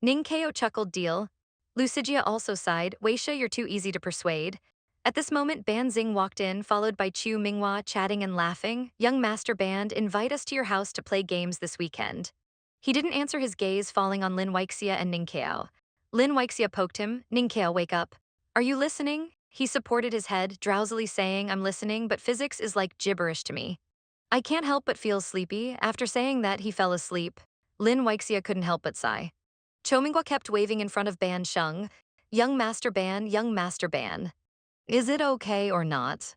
Ninkeo chuckled deal. Lucigia also sighed, Weixia, you're too easy to persuade. At this moment, Ban Xing walked in, followed by Chu Minghua chatting and laughing. Young Master Band, invite us to your house to play games this weekend. He didn't answer, his gaze falling on Lin Weixia and Ninkeo. Lin Weixia poked him. Ninkeo, wake up. Are you listening? He supported his head, drowsily saying, I'm listening, but physics is like gibberish to me. I can't help but feel sleepy. After saying that, he fell asleep. Lin Weixia couldn't help but sigh. Chomingua kept waving in front of Ban Sheng. Young Master Ban, young Master Ban. Is it okay or not?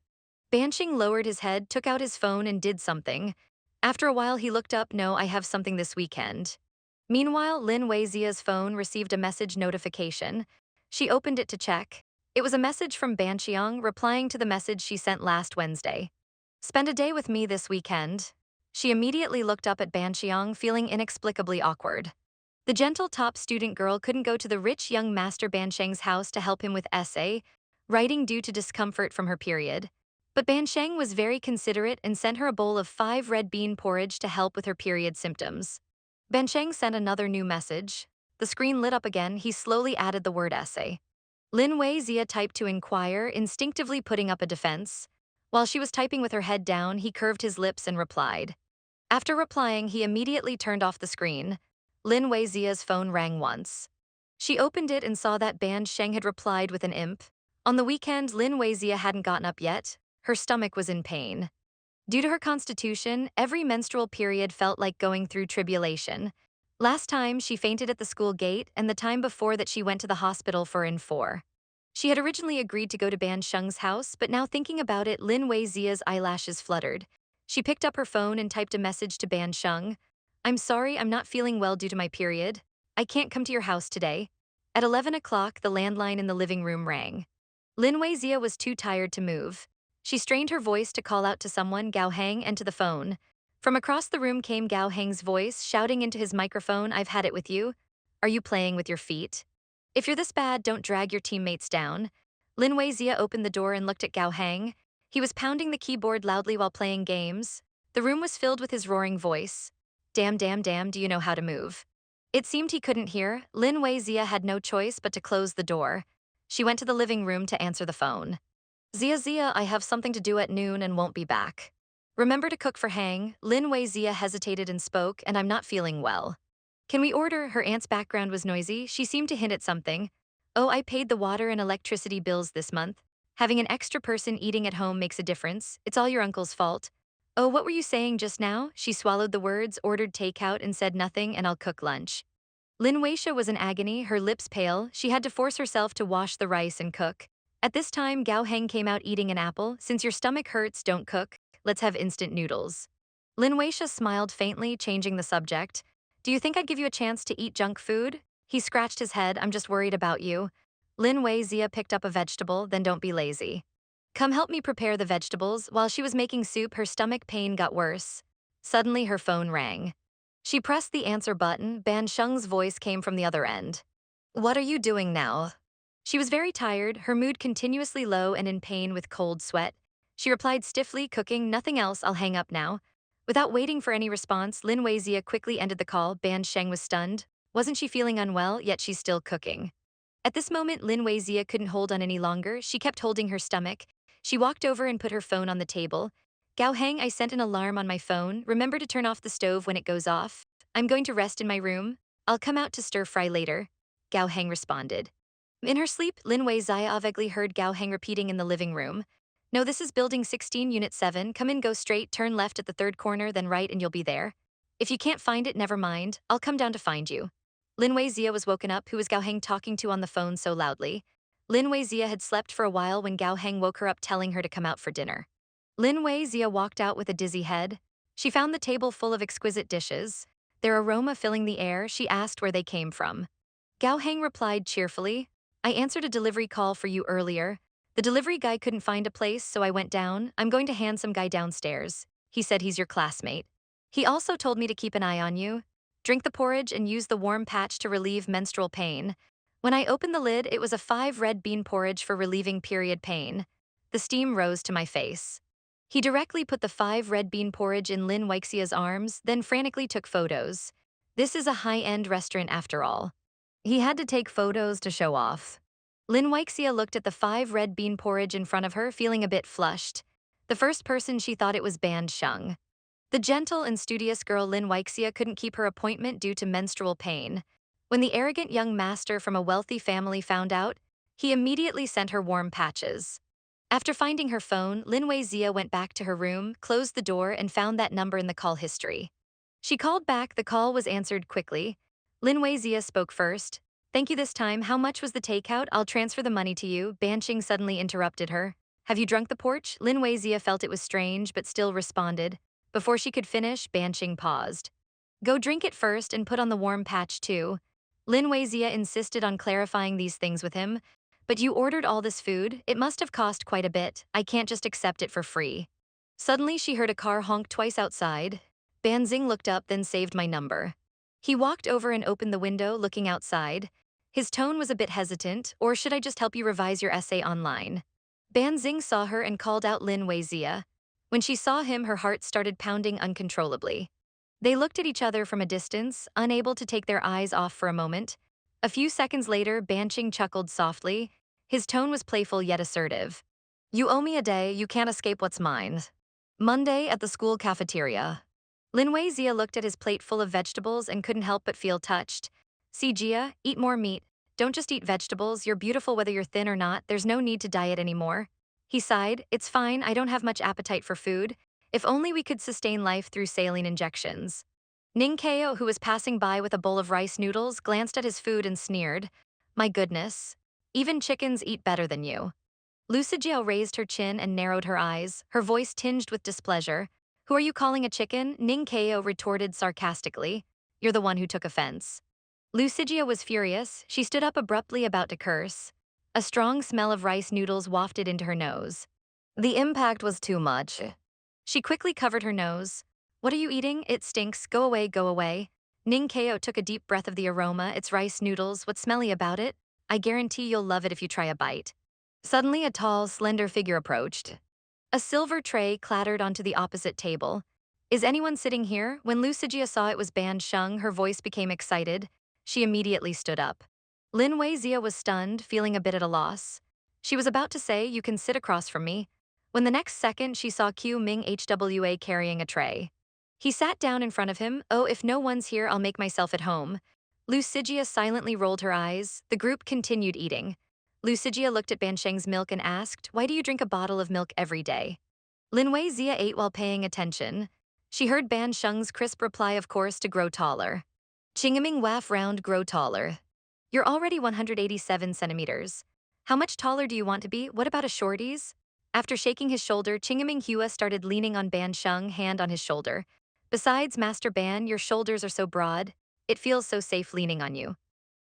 Ban Sheng lowered his head, took out his phone and did something. After a while he looked up, no, I have something this weekend. Meanwhile, Lin Weixia's phone received a message notification. She opened it to check. It was a message from Ban Xiang replying to the message she sent last Wednesday. Spend a day with me this weekend. She immediately looked up at Ban Xiang, feeling inexplicably awkward. The gentle top student girl couldn't go to the rich young Master Ban Sheng's house to help him with essay writing due to discomfort from her period. But Ban Sheng was very considerate and sent her a bowl of 5 red bean porridge to help with her period symptoms. Ban Sheng sent another new message. The screen lit up again, he slowly added the word essay. Lin Weixia typed to inquire, instinctively putting up a defense. While she was typing with her head down, he curved his lips and replied. After replying, he immediately turned off the screen. Lin Weixia's phone rang once. She opened it and saw that Ban Sheng had replied with an imp. On the weekend, Lin Weixia hadn't gotten up yet. Her stomach was in pain. Due to her constitution, every menstrual period felt like going through tribulation. Last time, she fainted at the school gate, and the time before that she went to the hospital for in 4. She had originally agreed to go to Ban Sheng's house, but now thinking about it, Lin Weixia's eyelashes fluttered. She picked up her phone and typed a message to Ban Sheng. I'm sorry, I'm not feeling well due to my period. I can't come to your house today. At 11 o'clock, the landline in the living room rang. Lin Weixia was too tired to move. She strained her voice to call out to someone, Gao Heng, and to the phone. From across the room came Gao Heng's voice, shouting into his microphone, I've had it with you. Are you playing with your feet? If you're this bad, don't drag your teammates down. Lin Weixia opened the door and looked at Gao Heng. He was pounding the keyboard loudly while playing games. The room was filled with his roaring voice. Damn, damn, damn, do you know how to move? It seemed he couldn't hear. Lin Weixia had no choice but to close the door. She went to the living room to answer the phone. Zia, I have something to do at noon and won't be back. Remember to cook for Hang. Lin Weixia hesitated and spoke, and I'm not feeling well. Can we order? Her aunt's background was noisy. She seemed to hint at something. Oh, I paid the water and electricity bills this month. Having an extra person eating at home makes a difference. It's all your uncle's fault. Oh, what were you saying just now? She swallowed the words, ordered takeout, and said nothing, and I'll cook lunch. Lin Weixia was in agony, her lips pale. She had to force herself to wash the rice and cook. At this time, Gao Heng came out eating an apple. Since your stomach hurts, don't cook. Let's have instant noodles. Lin Weixia smiled faintly, changing the subject. Do you think I'd give you a chance to eat junk food? He scratched his head. I'm just worried about you. Lin Weixia picked up a vegetable, then don't be lazy. Come help me prepare the vegetables. While she was making soup, her stomach pain got worse. Suddenly, her phone rang. She pressed the answer button. Ban Sheng's voice came from the other end. What are you doing now? She was very tired, her mood continuously low and in pain with cold sweat. She replied stiffly, cooking, nothing else, I'll hang up now. Without waiting for any response, Lin Weixia quickly ended the call. Ban Sheng was stunned. Wasn't she feeling unwell, yet she's still cooking? At this moment, Lin Weixia couldn't hold on any longer. She kept holding her stomach. She walked over and put her phone on the table. Gao Heng, I sent an alarm on my phone. Remember to turn off the stove when it goes off. I'm going to rest in my room. I'll come out to stir fry later. Gao Heng responded. In her sleep, Lin Weixia vaguely heard Gao Heng repeating in the living room. No, this is building 16, unit 7. Come in, go straight, turn left at the 3rd corner, then right and you'll be there. If you can't find it, never mind. I'll come down to find you. Lin Weixia was woken up. Who was Gao Heng talking to on the phone so loudly? Lin Weixia had slept for a while when Gao Heng woke her up telling her to come out for dinner. Lin Weixia walked out with a dizzy head. She found the table full of exquisite dishes. Their aroma filling the air. She asked where they came from. Gao Heng replied cheerfully, I answered a delivery call for you earlier. The delivery guy couldn't find a place, so I went down. I'm going to hand some guy downstairs. He said he's your classmate. He also told me to keep an eye on you. Drink the porridge and use the warm patch to relieve menstrual pain. When I opened the lid, it was a 5 red bean porridge for relieving period pain. The steam rose to my face. He directly put the 5 red bean porridge in Lin Weixia's arms, then frantically took photos. This is a high-end restaurant after all. He had to take photos to show off. Lin Weixia looked at the 5 red bean porridge in front of her, feeling a bit flushed. The first person she thought it was Ban Sheng. The gentle and studious girl Lin Weixia couldn't keep her appointment due to menstrual pain. When the arrogant young master from a wealthy family found out, he immediately sent her warm patches. After finding her phone, Lin Weixia went back to her room, closed the door, and found that number in the call history. She called back, the call was answered quickly. Lin Weixia spoke first. Thank you this time, how much was the takeout? I'll transfer the money to you. Ban Sheng suddenly interrupted her. Have you drunk the porch? Lin Weixia felt it was strange but still responded. Before she could finish, Ban Sheng paused. Go drink it first and put on the warm patch too. Lin Weixia insisted on clarifying these things with him. But you ordered all this food, it must have cost quite a bit, I can't just accept it for free. Suddenly she heard a car honk twice outside. Ban Xing looked up, then saved my number. He walked over and opened the window, looking outside. His tone was a bit hesitant, or should I just help you revise your essay online? Ban Xing saw her and called out Lin Weixia. When she saw him, her heart started pounding uncontrollably. They looked at each other from a distance, unable to take their eyes off for a moment. A few seconds later, Ban Sheng chuckled softly. His tone was playful yet assertive. You owe me a day, you can't escape what's mine. Monday at the school cafeteria. Lin Weixia looked at his plate full of vegetables and couldn't help but feel touched. See, Jia, eat more meat. Don't just eat vegetables, you're beautiful whether you're thin or not, there's no need to diet anymore. He sighed, it's fine, I don't have much appetite for food. If only we could sustain life through saline injections. Ning Keo, who was passing by with a bowl of rice noodles, glanced at his food and sneered. My goodness. Even chickens eat better than you. Lucijiao raised her chin and narrowed her eyes, her voice tinged with displeasure. Who are you calling a chicken? Ning Keo retorted sarcastically. You're the one who took offense. Lucigia was furious. She stood up abruptly, about to curse. A strong smell of rice noodles wafted into her nose. The impact was too much. She quickly covered her nose. What are you eating? It stinks. Go away, go away. Ning Keo took a deep breath of the aroma. It's rice noodles. What's smelly about it? I guarantee you'll love it if you try a bite. Suddenly, a tall, slender figure approached. A silver tray clattered onto the opposite table. Is anyone sitting here? When Lucigia saw it was Ban Sheng, her voice became excited. She immediately stood up. Lin Weixia was stunned, feeling a bit at a loss. She was about to say, you can sit across from me, when the next second she saw Q Ming Hwa carrying a tray. He sat down in front of him. Oh, if no one's here, I'll make myself at home. Lucigia silently rolled her eyes. The group continued eating. Lucigia looked at Ban Sheng's milk and asked, why do you drink a bottle of milk every day? Lin Weixia ate while paying attention. She heard Ban Sheng's crisp reply, of course, to grow taller. Chingaming waff round, grow taller. You're already 187 centimeters. How much taller do you want to be? What about a shorties? After shaking his shoulder, Chingaming Hua started leaning on Ban Sheng, hand on his shoulder. Besides, Master Ban, your shoulders are so broad. It feels so safe leaning on you.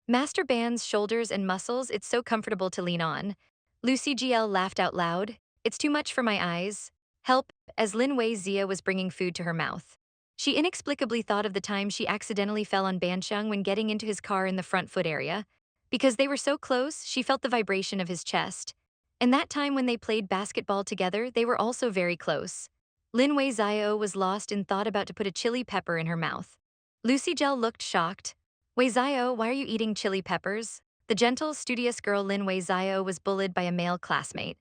Master Ban's shoulders and muscles, it's so comfortable to lean on. Lucy GL laughed out loud. It's too much for my eyes. Help, as Lin Weixia was bringing food to her mouth. She inexplicably thought of the time she accidentally fell on Ban Sheng when getting into his car in the front foot area. Because they were so close, she felt the vibration of his chest. And that time when they played basketball together, they were also very close. Lin Weixia was lost in thought, about to put a chili pepper in her mouth. Lucy Gel looked shocked. Weixia, why are you eating chili peppers? The gentle, studious girl Lin Weixia was bullied by a male classmate.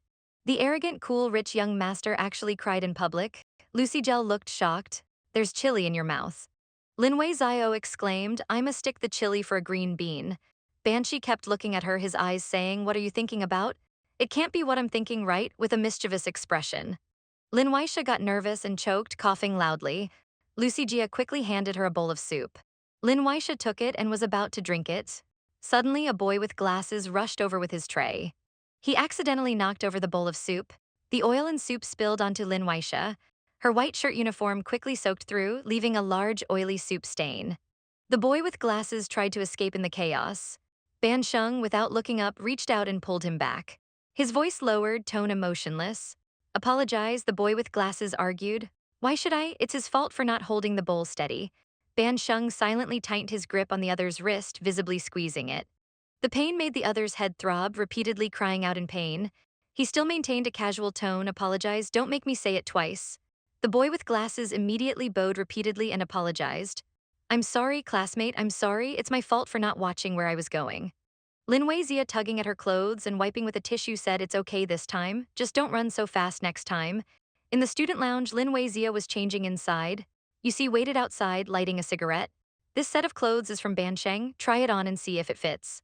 The arrogant, cool, rich young master actually cried in public. Lucy Gel looked shocked. There's chili in your mouth. Lin Weixia exclaimed, I must stick the chili for a green bean. Banshee kept looking at her, his eyes saying, what are you thinking about? It can't be what I'm thinking, right? With a mischievous expression. Lin Weixia got nervous and choked, coughing loudly. Lucy Jia quickly handed her a bowl of soup. Lin Weixia took it and was about to drink it. Suddenly, a boy with glasses rushed over with his tray. He accidentally knocked over the bowl of soup. The oil and soup spilled onto Lin Weixia. Her white shirt uniform quickly soaked through, leaving a large, oily soup stain. The boy with glasses tried to escape in the chaos. Ban Sheng, without looking up, reached out and pulled him back. His voice lowered, tone emotionless. Apologize, the boy with glasses argued. Why should I? It's his fault for not holding the bowl steady. Ban Sheng silently tightened his grip on the other's wrist, visibly squeezing it. The pain made the other's head throb, repeatedly crying out in pain. He still maintained a casual tone. Apologize, don't make me say it twice. The boy with glasses immediately bowed repeatedly and apologized. I'm sorry, classmate, I'm sorry, it's my fault for not watching where I was going. Lin Weixia, tugging at her clothes and wiping with a tissue, said it's okay this time, just don't run so fast next time. In the student lounge, Lin Weixia was changing inside. You see, waited outside, lighting a cigarette. This set of clothes is from Ban Sheng, try it on and see if it fits.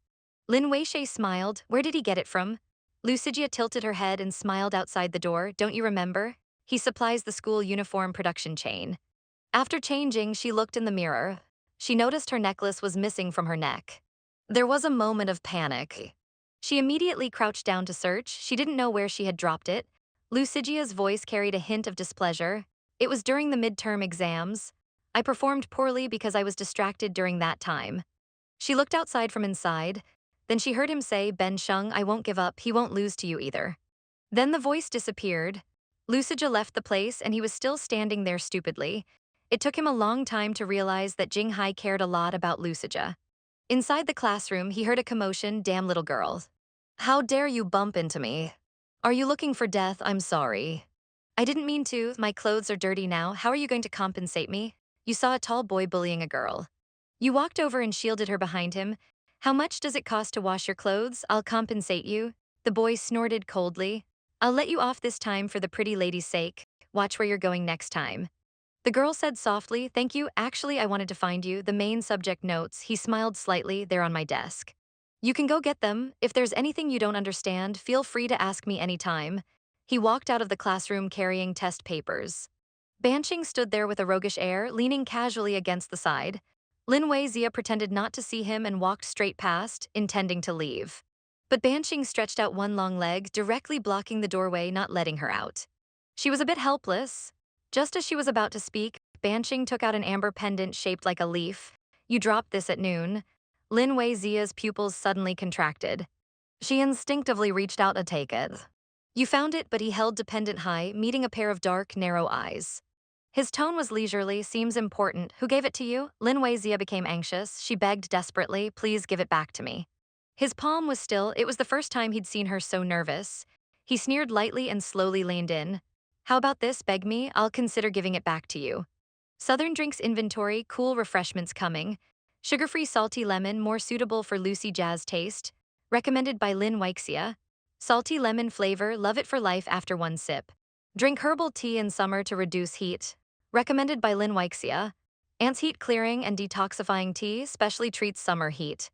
Lin Weixia smiled, where did he get it from? Lucidia tilted her head and smiled outside the door, don't you remember? He supplies the school uniform production chain. After changing, she looked in the mirror. She noticed her necklace was missing from her neck. There was a moment of panic. She immediately crouched down to search. She didn't know where she had dropped it. Lucidia's voice carried a hint of displeasure. It was during the midterm exams. I performed poorly because I was distracted during that time. She looked outside from inside. Then she heard him say, Ben Sheng, I won't give up, he won't lose to you either. Then the voice disappeared. Lucidia left the place and he was still standing there stupidly. It took him a long time to realize that Jing Hai cared a lot about Lucidia. Inside the classroom, he heard a commotion, damn little girl. How dare you bump into me? Are you looking for death? I'm sorry. I didn't mean to, my clothes are dirty now, how are you going to compensate me? You saw a tall boy bullying a girl. You walked over and shielded her behind him. How much does it cost to wash your clothes? I'll compensate you. The boy snorted coldly. I'll let you off this time for the pretty lady's sake. Watch where you're going next time. The girl said softly, thank you, actually I wanted to find you, the main subject notes. He smiled slightly, they're on my desk. You can go get them. If there's anything you don't understand, feel free to ask me anytime. He walked out of the classroom carrying test papers. Ban Sheng stood there with a roguish air, leaning casually against the side. Lin Weixia pretended not to see him and walked straight past, intending to leave. But Ban Sheng stretched out one long leg, directly blocking the doorway, not letting her out. She was a bit helpless. Just as she was about to speak, Ban Sheng took out an amber pendant shaped like a leaf. You dropped this at noon. Lin Weixia's pupils suddenly contracted. She instinctively reached out to take it. You found it, but he held the pendant high, meeting a pair of dark, narrow eyes. His tone was leisurely, seems important. Who gave it to you? Lin Weixia became anxious. She begged desperately, please give it back to me. His palm was still. It was the first time he'd seen her so nervous. He sneered lightly and slowly leaned in. How about this, beg me, I'll consider giving it back to you. Southern drinks inventory, cool refreshments coming. Sugar-free salty lemon, more suitable for Lucy Jazz taste. Recommended by Lin Weixia. Salty lemon flavor, love it for life after one sip. Drink herbal tea in summer to reduce heat. Recommended by Lin Weixia. Ants heat clearing and detoxifying tea, specially treats summer heat.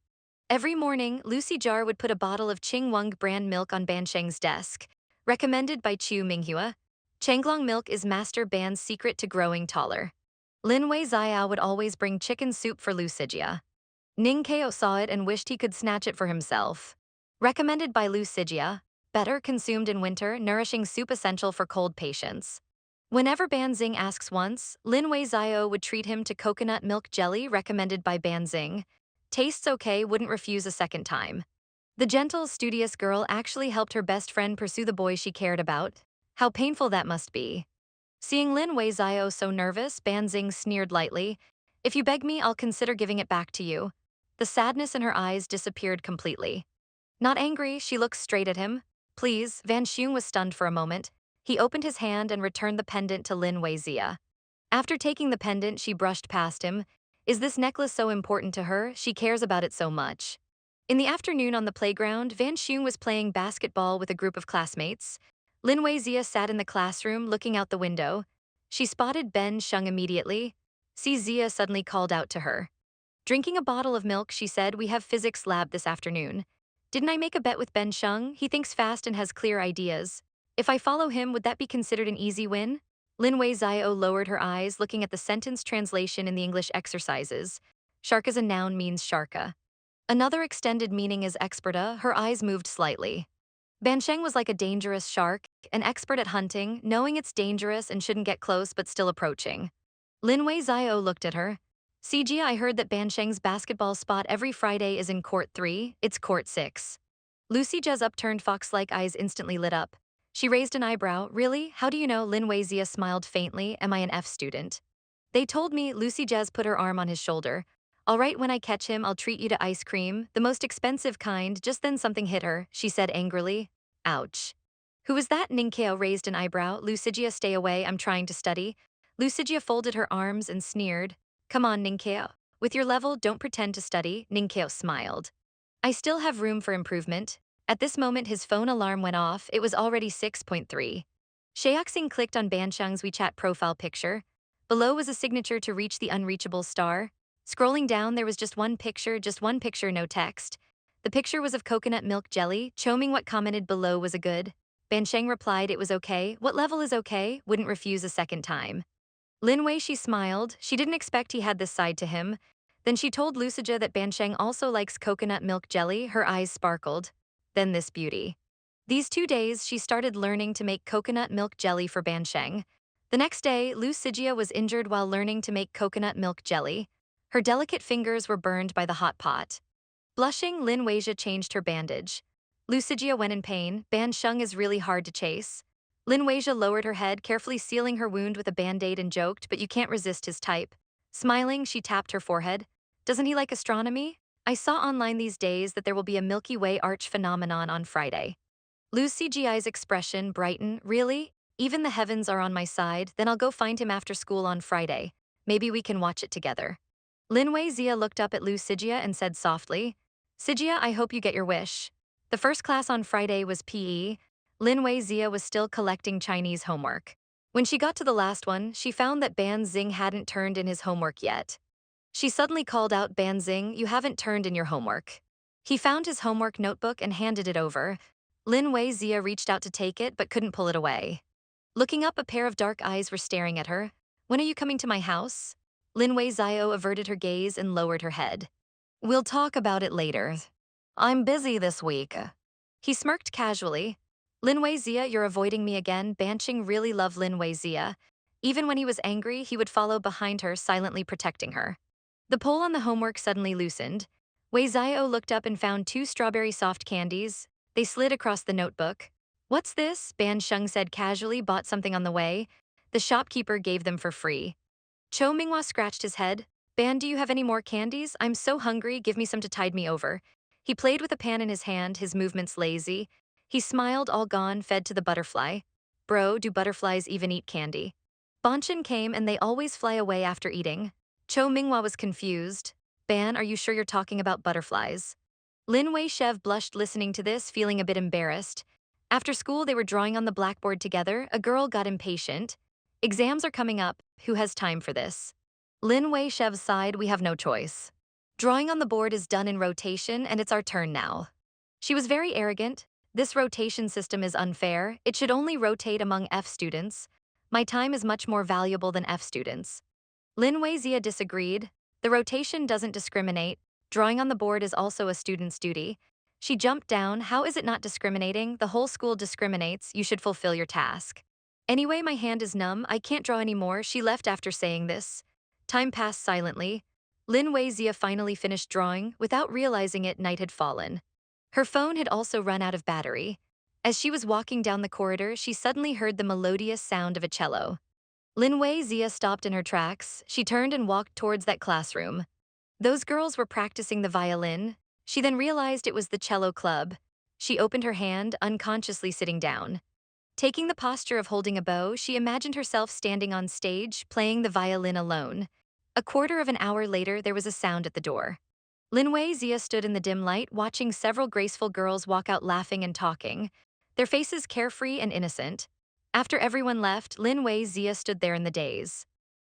Every morning, Lucy Jar would put a bottle of Qingyuan brand milk on Ban Sheng's desk. Recommended by Chu Minghua. Changlong milk is Master Ban's secret to growing taller. Lin Wei Ziao would always bring chicken soup for Lucidia. Ning Keo saw it and wished he could snatch it for himself. Recommended by Lucidia. Better consumed in winter, nourishing soup essential for cold patients. Whenever Ban Xing asks once, Lin Wei Ziao would treat him to coconut milk jelly recommended by Ban Xing. Tastes okay, wouldn't refuse a second time. The gentle, studious girl actually helped her best friend pursue the boy she cared about. How painful that must be. Seeing Lin Wei Ziao so nervous, Ban Xing sneered lightly. If you beg me, I'll consider giving it back to you. The sadness in her eyes disappeared completely. Not angry, she looked straight at him. Please, Van Xun was stunned for a moment. He opened his hand and returned the pendant to Lin Weixia. After taking the pendant, she brushed past him. Is this necklace so important to her? She cares about it so much. In the afternoon on the playground, Van Xun was playing basketball with a group of classmates. Lin Weixia sat in the classroom, looking out the window. She spotted Ben Sheng immediately. Si Zia suddenly called out to her. Drinking a bottle of milk, she said, we have physics lab this afternoon. Didn't I make a bet with Ben Sheng? He thinks fast and has clear ideas. If I follow him, would that be considered an easy win? Lin Wei Ziao lowered her eyes, looking at the sentence translation in the English exercises. Shark as a noun means sharka. Another extended meaning is experta. Her eyes moved slightly. Ban Sheng was like a dangerous shark, an expert at hunting, knowing it's dangerous and shouldn't get close but still approaching. Lin Wei Ziao looked at her. CG, I heard that Ban Sheng's basketball spot every Friday is in Court 3, it's Court 6. Lucy Jez's upturned fox-like eyes instantly lit up. She raised an eyebrow. Really? How do you know? Lin Weixia smiled faintly. Am I an F student? They told me. Lucy Jez put her arm on his shoulder. All right, when I catch him, I'll treat you to ice cream, the most expensive kind. Just then something hit her, she said angrily. Ouch. Who is that? Ninkeo raised an eyebrow. Lucidia, stay away, I'm trying to study. Lucidia folded her arms and sneered. Come on, Ninkeo. With your level, don't pretend to study, Ninkyo smiled. I still have room for improvement. At this moment, his phone alarm went off. It was already 6:3. Shaoxing clicked on Ban Sheng's WeChat profile picture. Below was a signature to reach the unreachable star. Scrolling down, there was just one picture, no text. The picture was of coconut milk jelly. Cho Mingwat commented below was a good. Ban Sheng replied it was okay. What level is okay? Wouldn't refuse a second time. Lin Weixia smiled. She didn't expect he had this side to him. Then she told Lucija that Ban Sheng also likes coconut milk jelly. Her eyes sparkled. Then this beauty. These 2 days, she started learning to make coconut milk jelly for Ban Sheng. The next day, Lucija was injured while learning to make coconut milk jelly. Her delicate fingers were burned by the hot pot. Blushing, Lin Weixia changed her bandage. Lucija went in pain. Ban Sheng is really hard to chase. Lin Weixia lowered her head, carefully sealing her wound with a band-aid and joked, but you can't resist his type. Smiling, she tapped her forehead. Doesn't he like astronomy? I saw online these days that there will be a Milky Way arch phenomenon on Friday. Luciji's expression brightened. Really? Even the heavens are on my side, then I'll go find him after school on Friday. Maybe we can watch it together. Lin Weixia looked up at Lucija and said softly, Sijia, I hope you get your wish. The first class on Friday was PE. Lin Weixia was still collecting Chinese homework. When she got to the last one, she found that Ban Xing hadn't turned in his homework yet. She suddenly called out, Ban Xing, you haven't turned in your homework. He found his homework notebook and handed it over. Lin Weixia reached out to take it but couldn't pull it away. Looking up, a pair of dark eyes were staring at her. When are you coming to my house? Lin Weixia averted her gaze and lowered her head. We'll talk about it later. I'm busy this week. He smirked casually. Lin Weixia, you're avoiding me again. Ban Sheng really loved Lin Weixia. Even when he was angry, he would follow behind her, silently protecting her. The pole on the homework suddenly loosened. Weixia looked up and found 2 strawberry soft candies. They slid across the notebook. What's this? Ban Sheng said casually, bought something on the way. The shopkeeper gave them for free. Cho Minghua scratched his head. Ban, do you have any more candies? I'm so hungry, give me some to tide me over. He played with a pan in his hand, his movements lazy. He smiled, all gone, fed to the butterfly. Bro, do butterflies even eat candy? Ban Sheng came and they always fly away after eating. Cho Minghua was confused. Ban, are you sure you're talking about butterflies? Lin Weixia blushed listening to this, feeling a bit embarrassed. After school, they were drawing on the blackboard together. A girl got impatient. Exams are coming up. Who has time for this? Lin Weixia sighed, we have no choice. Drawing on the board is done in rotation, and it's our turn now. She was very arrogant. This rotation system is unfair. It should only rotate among F students. My time is much more valuable than F students. Lin Weixia disagreed. The rotation doesn't discriminate. Drawing on the board is also a student's duty. She jumped down. How is it not discriminating? The whole school discriminates. You should fulfill your task. Anyway, my hand is numb. I can't draw anymore. She left after saying this. Time passed silently. Lin Weixia finally finished drawing. Without realizing it, night had fallen. Her phone had also run out of battery. As she was walking down the corridor, she suddenly heard the melodious sound of a cello. Lin Weixia stopped in her tracks. She turned and walked towards that classroom. Those girls were practicing the violin. She then realized it was the cello club. She opened her hand, unconsciously sitting down. Taking the posture of holding a bow, she imagined herself standing on stage, playing the violin alone. A quarter of an hour later, there was a sound at the door. Lin Weixia stood in the dim light, watching several graceful girls walk out laughing and talking, their faces carefree and innocent. After everyone left, Lin Weixia stood there in the daze.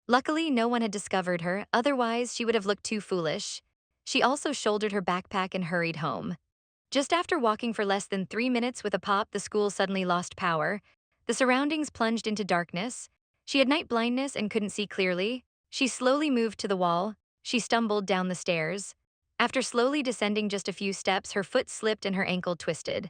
Luckily, no one had discovered her, otherwise she would have looked too foolish. She also shouldered her backpack and hurried home. Just after walking for less than 3 minutes with a pop, the school suddenly lost power. The surroundings plunged into darkness. She had night blindness and couldn't see clearly. She slowly moved to the wall. She stumbled down the stairs. After slowly descending just a few steps, her foot slipped and her ankle twisted.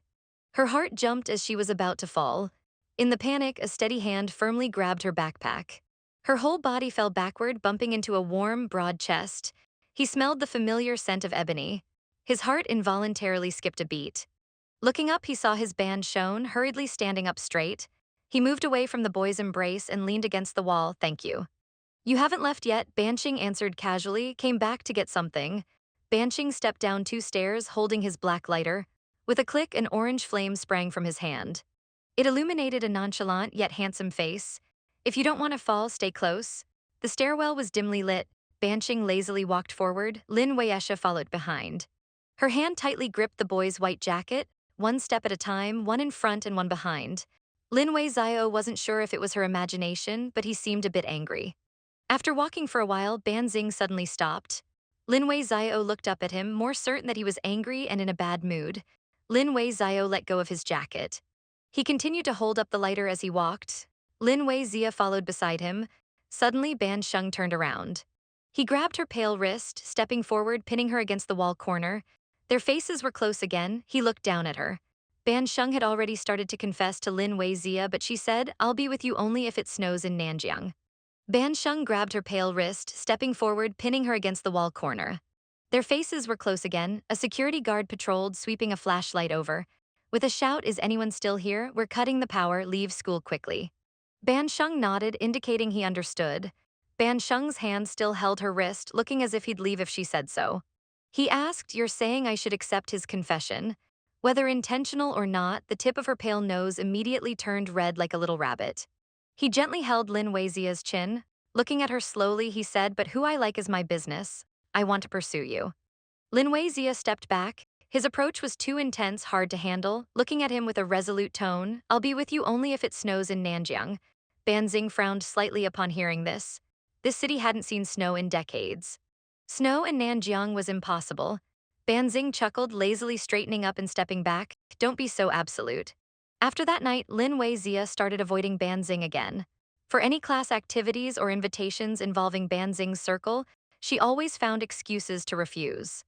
Her heart jumped as she was about to fall. In the panic, a steady hand firmly grabbed her backpack. Her whole body fell backward, bumping into a warm, broad chest. He smelled the familiar scent of ebony. His heart involuntarily skipped a beat. Looking up, he saw his Ban Sheng hurriedly standing up straight. He moved away from the boy's embrace and leaned against the wall. Thank you. You haven't left yet, Ban Sheng answered casually, came back to get something. Ban Sheng stepped down 2 stairs, holding his black lighter. With a click, an orange flame sprang from his hand. It illuminated a nonchalant yet handsome face. If you don't want to fall, stay close. The stairwell was dimly lit. Ban Sheng lazily walked forward, Lin Weixia followed behind. Her hand tightly gripped the boy's white jacket, one step at a time, one in front and one behind. Lin Weixia wasn't sure if it was her imagination, but he seemed a bit angry. After walking for a while, Ban Xing suddenly stopped. Lin Weixia looked up at him, more certain that he was angry and in a bad mood. Lin Weixia let go of his jacket. He continued to hold up the lighter as he walked. Lin Weixia followed beside him. Suddenly, Ban Sheng turned around. He grabbed her pale wrist, stepping forward, pinning her against the wall corner. Their faces were close again. He looked down at her. Ban Sheng had already started to confess to Lin Weixia, but she said, "I'll be with you only if it snows in Nanjiang." Ban Sheng grabbed her pale wrist, stepping forward, pinning her against the wall corner. Their faces were close again. A security guard patrolled, sweeping a flashlight over. With a shout, "Is anyone still here? We're cutting the power, leave school quickly." Ban Sheng nodded, indicating he understood. Ban Sheng's hand still held her wrist, looking as if he'd leave if she said so. He asked, "You're saying I should accept his confession?" Whether intentional or not, the tip of her pale nose immediately turned red like a little rabbit. He gently held Lin Weizia's chin. Looking at her slowly, he said, "But who I like is my business. I want to pursue you." Lin Weizia stepped back. His approach was too intense, hard to handle. Looking at him with a resolute tone, "I'll be with you only if it snows in Nanjiang." Ban Xing frowned slightly upon hearing this. This city hadn't seen snow in decades. Snow in Nanjiang was impossible. Ban Xing chuckled, lazily straightening up and stepping back. "Don't be so absolute." After that night, Lin Weizia started avoiding Ban Xing again. For any class activities or invitations involving Ban Xing's circle, she always found excuses to refuse.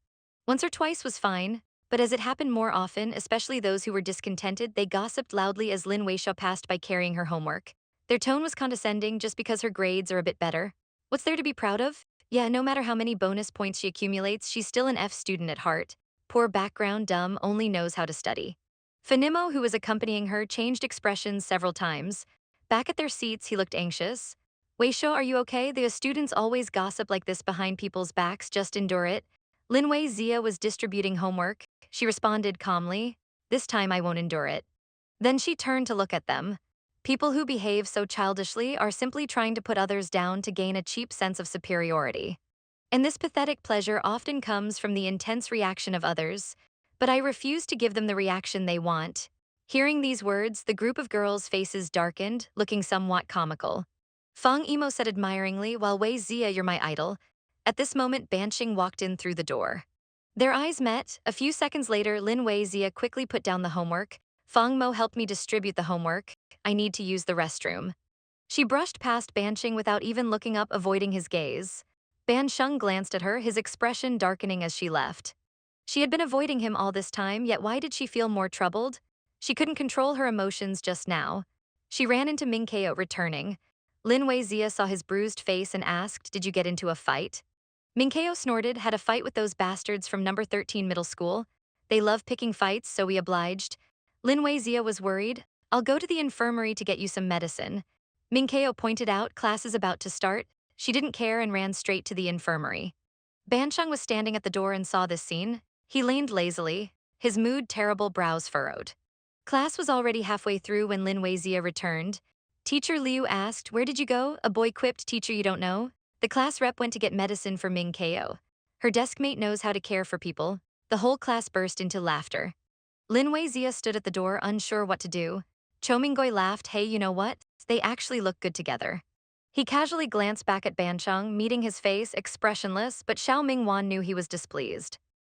Once or twice was fine, but as it happened more often, especially those who were discontented, they gossiped loudly as Lin Weixia passed by carrying her homework. Their tone was condescending just because her grades are a bit better. What's there to be proud of? Yeah, no matter how many bonus points she accumulates, she's still an F student at heart. Poor background, dumb, only knows how to study. Fanimo, who was accompanying her, changed expressions several times. Back at their seats, he looked anxious. "Weisho, are you okay? The students always gossip like this behind people's backs, just endure it." Lin Weixia was distributing homework. She responded calmly, "This time I won't endure it." Then she turned to look at them. People who behave so childishly are simply trying to put others down to gain a cheap sense of superiority. And this pathetic pleasure often comes from the intense reaction of others, but I refuse to give them the reaction they want. Hearing these words, the group of girls' faces darkened, looking somewhat comical. Fang Imo said admiringly, "While Wei Zia, you're my idol." At this moment, Ban Sheng walked in through the door. Their eyes met. A few seconds later, Lin Wei Zia quickly put down the homework. "Fang Mo helped me distribute the homework. I need to use the restroom." She brushed past Ban Sheng without even looking up, avoiding his gaze. Ban Sheng glanced at her, his expression darkening as she left. She had been avoiding him all this time, yet why did she feel more troubled? She couldn't control her emotions just now. She ran into Ming Keo returning. Lin Weizia saw his bruised face and asked, "Did you get into a fight?" Ming Keo snorted, "Had a fight with those bastards from number 13 middle school. They love picking fights, so we obliged." Lin Weizia was worried. "I'll go to the infirmary to get you some medicine." Ming Keo pointed out, "Class is about to start." She didn't care and ran straight to the infirmary. Ban Sheng was standing at the door and saw this scene. He leaned lazily, his mood terrible, brows furrowed. Class was already halfway through when Lin Weizia returned. Teacher Liu asked, "Where did you go?" A boy quipped, "Teacher, you don't know?" The class rep went to get medicine for Ming Keo. Her deskmate knows how to care for people. The whole class burst into laughter. Lin Weizia stood at the door, unsure what to do. Cho Minggui laughed, "Hey, you know what? They actually look good together." He casually glanced back at Ban Sheng, meeting his face, expressionless, but Xiao Mingwan knew he was displeased.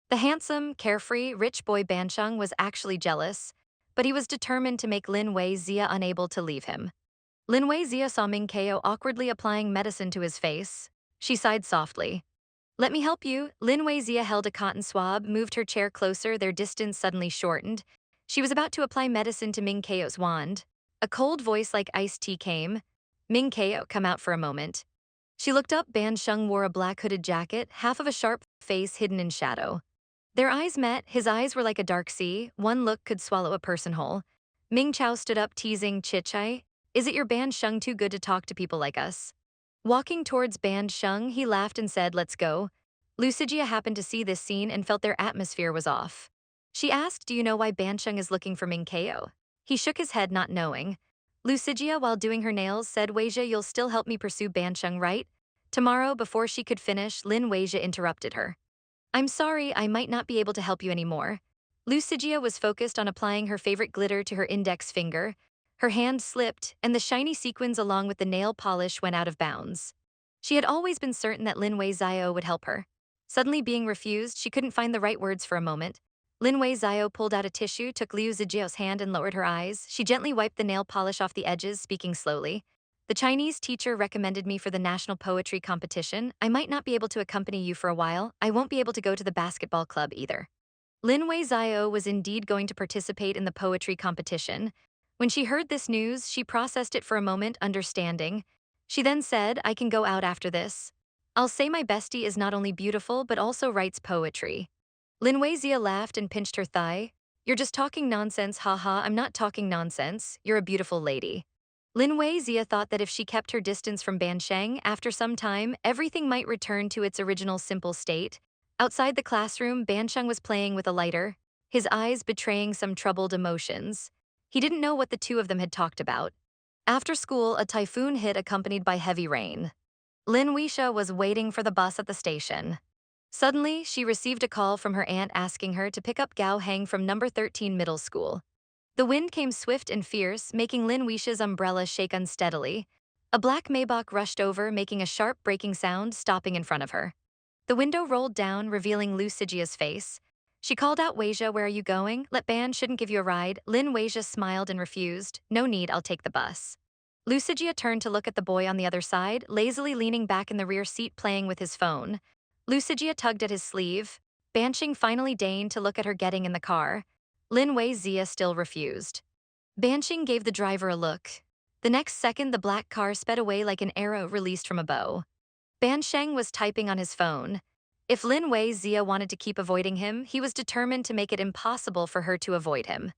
The handsome, carefree, rich boy Ban Sheng was actually jealous, but he was determined to make Lin Weizia unable to leave him. Lin Weizia saw Ming Keo awkwardly applying medicine to his face. She sighed softly. "Let me help you." Lin Weizia held a cotton swab, moved her chair closer, their distance suddenly shortened. She was about to apply medicine to Ming Keo's wand. A cold voice like iced tea came. "Ming Keo, come out for a moment." She looked up. Ban Sheng wore a black hooded jacket, half of a sharp face hidden in shadow. Their eyes met. His eyes were like a dark sea. One look could swallow a person whole. Ming Chao stood up, teasing, "Chichai, is it your Ban Sheng too good to talk to people like us?" Walking towards Ban Sheng, he laughed and said, "Let's go." Lucigia happened to see this scene and felt their atmosphere was off. She asked, "Do you know why Ban Sheng is looking for Ming Keo?" He shook his head, not knowing. Lucigia, while doing her nails, said, "Weijia, you'll still help me pursue Ban Sheng, right?" Tomorrow, before she could finish, Lin Weixia interrupted her. I'm sorry, I might not be able to help you anymore. Lucigia was focused on applying her favorite glitter to her index finger. Her hand slipped, and the shiny sequins along with the nail polish went out of bounds. She had always been certain that Lin Weixia would help her. Suddenly being refused, she couldn't find the right words for a moment. Lin Weixia pulled out a tissue, took Liu Zijio's hand and lowered her eyes. She gently wiped the nail polish off the edges, speaking slowly. The Chinese teacher recommended me for the national poetry competition. I might not be able to accompany you for a while. I won't be able to go to the basketball club either. Lin Weixia was indeed going to participate in the poetry competition. When she heard this news, she processed it for a moment, understanding. She then said, I can go out after this. I'll say my bestie is not only beautiful but also writes poetry. Lin Weixia laughed and pinched her thigh. You're just talking nonsense, haha, I'm not talking nonsense. You're a beautiful lady. Lin Weixia thought that if she kept her distance from Ban Sheng, after some time, everything might return to its original simple state. Outside the classroom, Ban Sheng was playing with a lighter, his eyes betraying some troubled emotions. He didn't know what the two of them had talked about. After school, a typhoon hit accompanied by heavy rain. Lin Weixia was waiting for the bus at the station. Suddenly, she received a call from her aunt asking her to pick up Gao Heng from number 13 middle school. The wind came swift and fierce, making Lin Weixia's umbrella shake unsteadily. A black Maybach rushed over, making a sharp braking sound, stopping in front of her. The window rolled down, revealing Lu Sijia's face. She called out, Weixia, where are you going? Let Ban shouldn't give you a ride. Lin Weixia smiled and refused. No need, I'll take the bus. Lu Sijia turned to look at the boy on the other side, lazily leaning back in the rear seat playing with his phone. Lu Sijia tugged at his sleeve. Ban Sheng finally deigned to look at her getting in the car. Lin Weixia still refused. Ban Sheng gave the driver a look. The next second, the black car sped away like an arrow released from a bow. Ban Sheng was typing on his phone. If Lin Weixia wanted to keep avoiding him, he was determined to make it impossible for her to avoid him.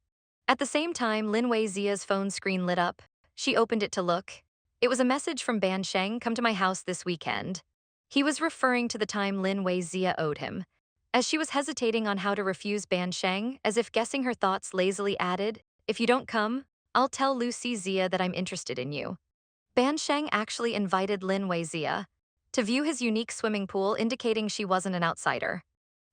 At the same time, Lin Weixia's phone screen lit up. She opened it to look. It was a message from Ban Sheng, come to my house this weekend. He was referring to the time Lin Weixia owed him. As she was hesitating on how to refuse Ban Sheng, as if guessing her thoughts, lazily added, if you don't come, I'll tell Lucy Zia that I'm interested in you. Ban Sheng actually invited Lin Weixia to view his unique swimming pool, indicating she wasn't an outsider.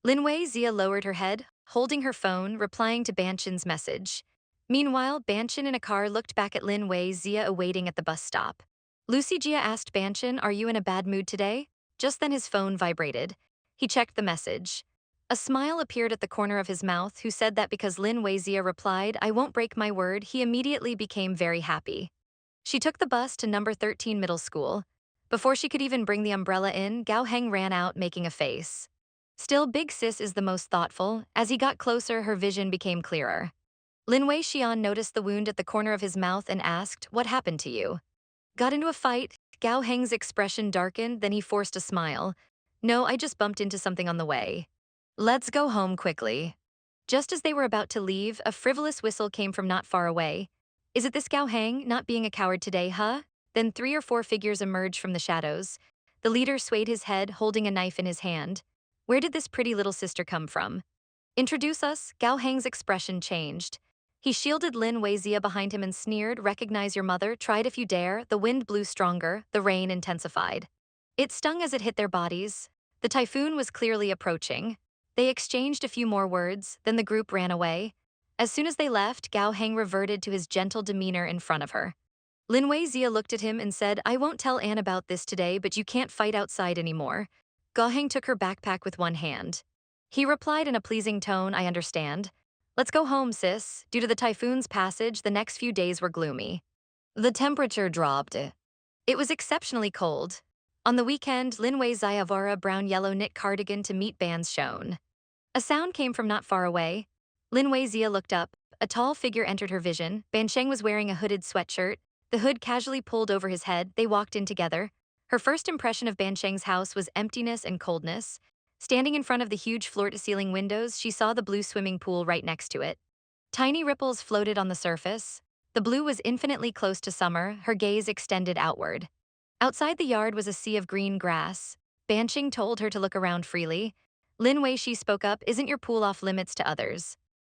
Lin Weixia lowered her head, holding her phone, replying to Ban Shen's message. Meanwhile, Ban Shen in a car looked back at Lin Weixia awaiting at the bus stop. Lucy Jia asked Ban Shen, are you in a bad mood today? Just then his phone vibrated. He checked the message. A smile appeared at the corner of his mouth, who said that because Lin Weixia replied, I won't break my word, he immediately became very happy. She took the bus to number 13 middle school. Before she could even bring the umbrella in, Gao Heng ran out, making a face. Still, Big Sis is the most thoughtful. As he got closer, her vision became clearer. Lin Weixian noticed the wound at the corner of his mouth and asked, what happened to you? Got into a fight? Gao Heng's expression darkened, then he forced a smile. No, I just bumped into something on the way. Let's go home quickly. Just as they were about to leave, a frivolous whistle came from not far away. Is it this Gao Heng, not being a coward today, huh? Then 3 or 4 figures emerged from the shadows. The leader swayed his head, holding a knife in his hand. Where did this pretty little sister come from? Introduce us. Gao Heng's expression changed. He shielded Lin Weixia behind him and sneered, recognize your mother, try it if you dare. The wind blew stronger, the rain intensified. It stung as it hit their bodies. The typhoon was clearly approaching. They exchanged a few more words, then the group ran away. As soon as they left, Gao Heng reverted to his gentle demeanor in front of her. Lin Weixia looked at him and said, I won't tell Anne about this today, but you can't fight outside anymore. Gao Heng took her backpack with one hand. He replied in a pleasing tone, I understand. Let's go home, sis. Due to the typhoon's passage, the next few days were gloomy. The temperature dropped. It was exceptionally cold. On the weekend, Lin Weixia wore a brown-yellow knit cardigan to meet Ban Sheng. A sound came from not far away. Lin Weixia looked up. A tall figure entered her vision. Ban Sheng was wearing a hooded sweatshirt. The hood casually pulled over his head. They walked in together. Her first impression of Ban Sheng's house was emptiness and coldness. Standing in front of the huge floor-to-ceiling windows, she saw the blue swimming pool right next to it. Tiny ripples floated on the surface. The blue was infinitely close to summer, her gaze extended outward. Outside the yard was a sea of green grass. Ban Sheng told her to look around freely. Lin Weixia spoke up, isn't your pool off limits to others?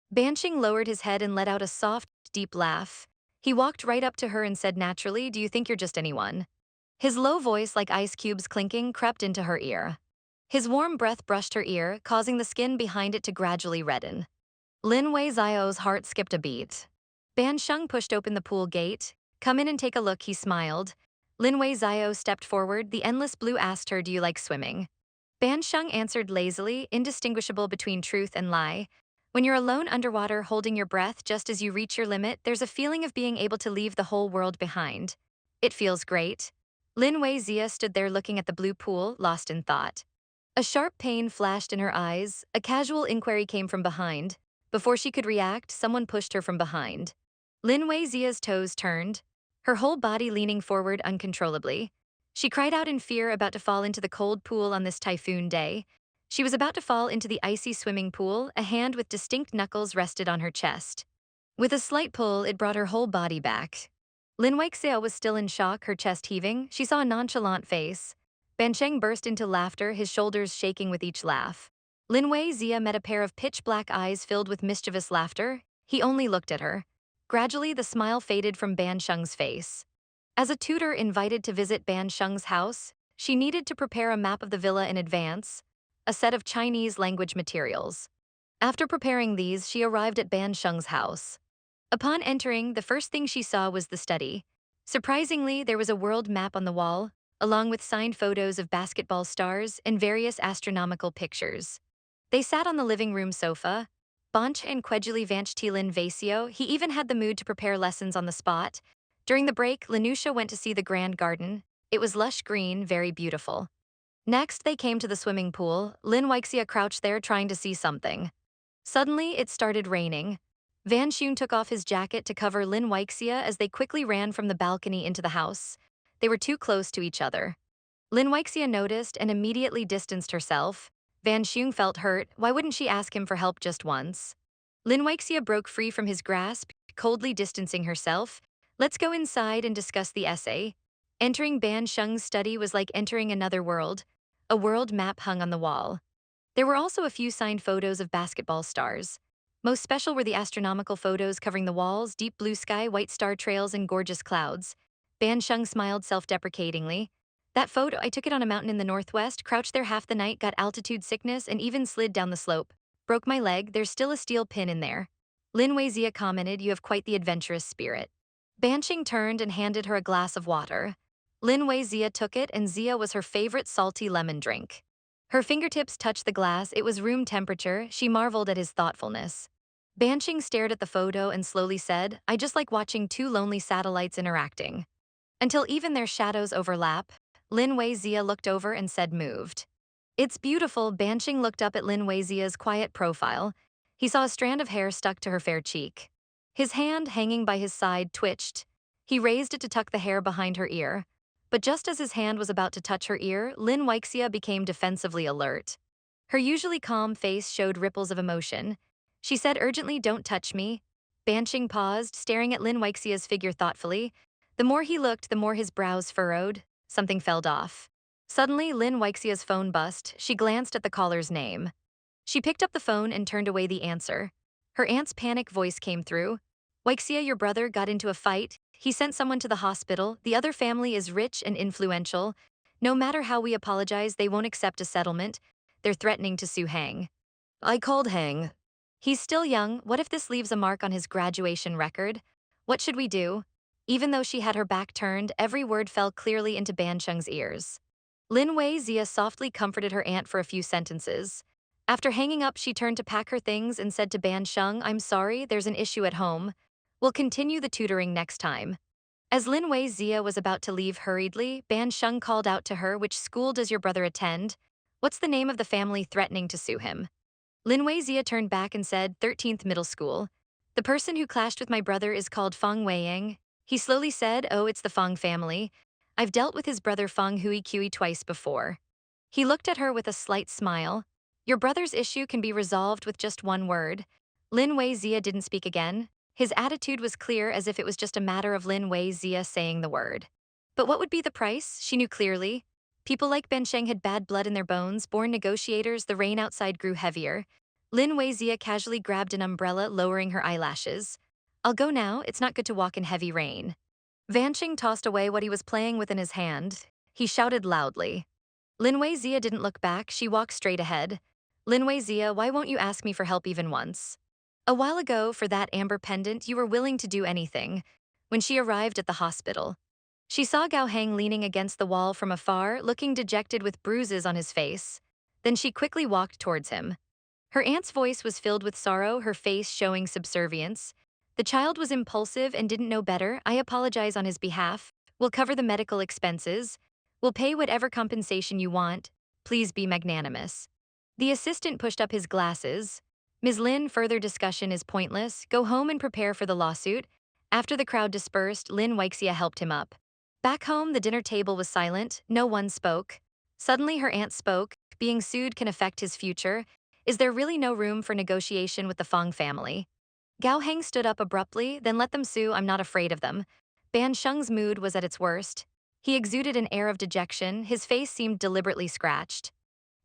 Ban Sheng lowered his head and let out a soft, deep laugh. He walked right up to her and said naturally, do you think you're just anyone? His low voice, like ice cubes clinking, crept into her ear. His warm breath brushed her ear, causing the skin behind it to gradually redden. Lin Weixiao's heart skipped a beat. Ban Sheng pushed open the pool gate. "Come in and take a look," he smiled. Lin Weixia stepped forward. The endless blue asked her, "Do you like swimming?" Ban Sheng answered lazily, indistinguishable between truth and lie. When you're alone underwater holding your breath just as you reach your limit, there's a feeling of being able to leave the whole world behind. It feels great. Lin Weixia stood there looking at the blue pool, lost in thought. A sharp pain flashed in her eyes. A casual inquiry came from behind. Before she could react, someone pushed her from behind. Lin Weixia's toes turned, her whole body leaning forward uncontrollably. She cried out in fear, about to fall into the cold pool on this typhoon day. She was about to fall into the icy swimming pool. A hand with distinct knuckles rested on her chest. With a slight pull, it brought her whole body back. Lin Weixia was still in shock, her chest heaving. She saw a nonchalant face. Ban Sheng burst into laughter, his shoulders shaking with each laugh. Lin Weixia met a pair of pitch-black eyes filled with mischievous laughter. He only looked at her. Gradually, the smile faded from Ban Sheng's face. As a tutor invited to visit Ban Sheng's house, she needed to prepare a map of the villa in advance, a set of Chinese language materials. After preparing these, she arrived at Ban Sheng's house. Upon entering, the first thing she saw was the study. Surprisingly, there was a world map on the wall, along with signed photos of basketball stars and various astronomical pictures. They sat on the living room sofa. Bonch and Quedjuli Vanchti Lin Weixia, he even had the mood to prepare lessons on the spot. During the break, Linusha went to see the grand garden. It was lush green, very beautiful. Next, they came to the swimming pool. Lin Weixia crouched there trying to see something. Suddenly, it started raining. Van Shun took off his jacket to cover Lin Weixia as they quickly ran from the balcony into the house. They were too close to each other. Lin Weixia noticed and immediately distanced herself. Van Shun felt hurt. Why wouldn't she ask him for help just once? Lin Weixia broke free from his grasp, coldly distancing herself. "Let's go inside and discuss the essay." Entering Ban Sheng's study was like entering another world. A world map hung on the wall. There were also a few signed photos of basketball stars. Most special were the astronomical photos covering the walls: deep blue sky, white star trails, and gorgeous clouds. Ban Sheng smiled self-deprecatingly. "That photo, I took it on a mountain in the northwest, crouched there half the night, got altitude sickness, and even slid down the slope. Broke my leg, there's still a steel pin in there." Lin Weixia commented, "You have quite the adventurous spirit." Ban Sheng turned and handed her a glass of water. Lin Weixia took it, and Zia was her favorite salty lemon drink. Her fingertips touched the glass. It was room temperature. She marveled at his thoughtfulness. Ban Sheng stared at the photo and slowly said, "I just like watching two lonely satellites interacting." Until even their shadows overlap. Lin Weixia looked over and said, moved. "It's beautiful." Ban Sheng looked up at Lin Weixia's quiet profile. He saw a strand of hair stuck to her fair cheek. His hand, hanging by his side, twitched. He raised it to tuck the hair behind her ear. But just as his hand was about to touch her ear, Lin Weixia became defensively alert. Her usually calm face showed ripples of emotion. She said urgently, "Don't touch me." Ban Sheng paused, staring at Lin Weixia's figure thoughtfully. The more he looked, the more his brows furrowed. Something fell off. Suddenly, Lin Weixia's phone buzzed. She glanced at the caller's name. She picked up the phone and turned away the answer. Her aunt's panic voice came through. "Weixia, your brother got into a fight. He sent someone to the hospital. The other family is rich and influential. No matter how we apologize, they won't accept a settlement. They're threatening to sue Hang." I called Hang. "He's still young. What if this leaves a mark on his graduation record? What should we do?" Even though she had her back turned, every word fell clearly into Ban Sheng's ears. Lin Weixia softly comforted her aunt for a few sentences. After hanging up, she turned to pack her things and said to Ban Sheng, "I'm sorry, there's an issue at home. We'll continue the tutoring next time." As Lin Weixia was about to leave hurriedly, Ban Sheng called out to her, "Which school does your brother attend? What's the name of the family threatening to sue him?" Lin Weixia turned back and said, 13th Middle School. "The person who clashed with my brother is called Fang Weiyang." He slowly said, "Oh, it's the Fang family. I've dealt with his brother Fang Hui Kui twice before." He looked at her with a slight smile. "Your brother's issue can be resolved with just one word." Lin Weixia didn't speak again. His attitude was clear, as if it was just a matter of Lin Weixia saying the word. But what would be the price? She knew clearly. People like Ban Sheng had bad blood in their bones, born negotiators. The rain outside grew heavier. Lin Weixia casually grabbed an umbrella, lowering her eyelashes. "I'll go now. It's not good to walk in heavy rain." Van Sheng tossed away what he was playing with in his hand. he shouted loudly. Lin Weixia didn't look back, she walked straight ahead. Lin Weixia, why won't you ask me for help even once? A while ago, for that amber pendant, you were willing to do anything. When she arrived at the hospital, she saw Gao Heng leaning against the wall from afar, looking dejected with bruises on his face. Then she quickly walked towards him. Her aunt's voice was filled with sorrow, her face showing subservience. The child was impulsive and didn't know better. I apologize on his behalf. We'll cover the medical expenses. We'll pay whatever compensation you want. Please be magnanimous. The assistant pushed up his glasses. Ms. Lin, further discussion is pointless. Go home and prepare for the lawsuit. After the crowd dispersed, Lin Weixia helped him up. Back home, the dinner table was silent. No one spoke. Suddenly, her aunt spoke. Being sued can affect his future. Is there really no room for negotiation with the Fang family? Gao Heng stood up abruptly, then let them sue, I'm not afraid of them. Ban Sheng's mood was at its worst. He exuded an air of dejection, his face seemed deliberately scratched.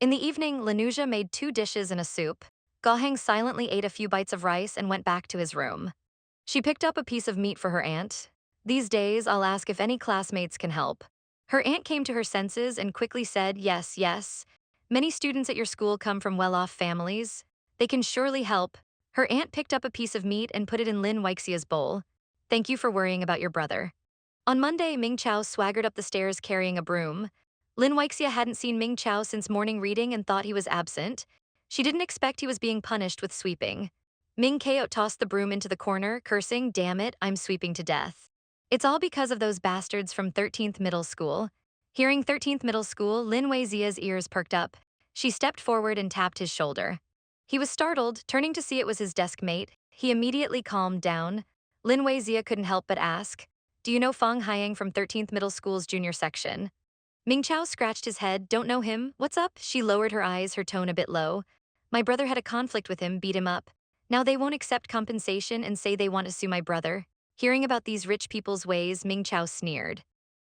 In the evening, Lanuja made 2 dishes and a soup. Gao Heng silently ate a few bites of rice and went back to his room. She picked up a piece of meat for her aunt. These days, I'll ask if any classmates can help. Her aunt came to her senses and quickly said, yes, yes. Many students at your school come from well-off families. They can surely help. Her aunt picked up a piece of meat and put it in Lin Weixia's bowl. Thank you for worrying about your brother. On Monday, Ming Chao swaggered up the stairs carrying a broom. Lin Weixia hadn't seen Ming Chao since morning reading and thought he was absent. She didn't expect he was being punished with sweeping. Ming Chao tossed the broom into the corner, cursing, damn it, I'm sweeping to death. It's all because of those bastards from 13th Middle School. Hearing 13th Middle School, Lin Weixia's ears perked up. She stepped forward and tapped his shoulder. He was startled, turning to see it was his desk mate. He immediately calmed down. Lin Weixia couldn't help but ask, do you know Fang Haiyang from 13th Middle School's junior section? Ming Chao scratched his head. Don't know him. What's up? She lowered her eyes, her tone a bit low. My brother had a conflict with him, beat him up. Now they won't accept compensation and say they want to sue my brother. Hearing about these rich people's ways, Ming Chao sneered.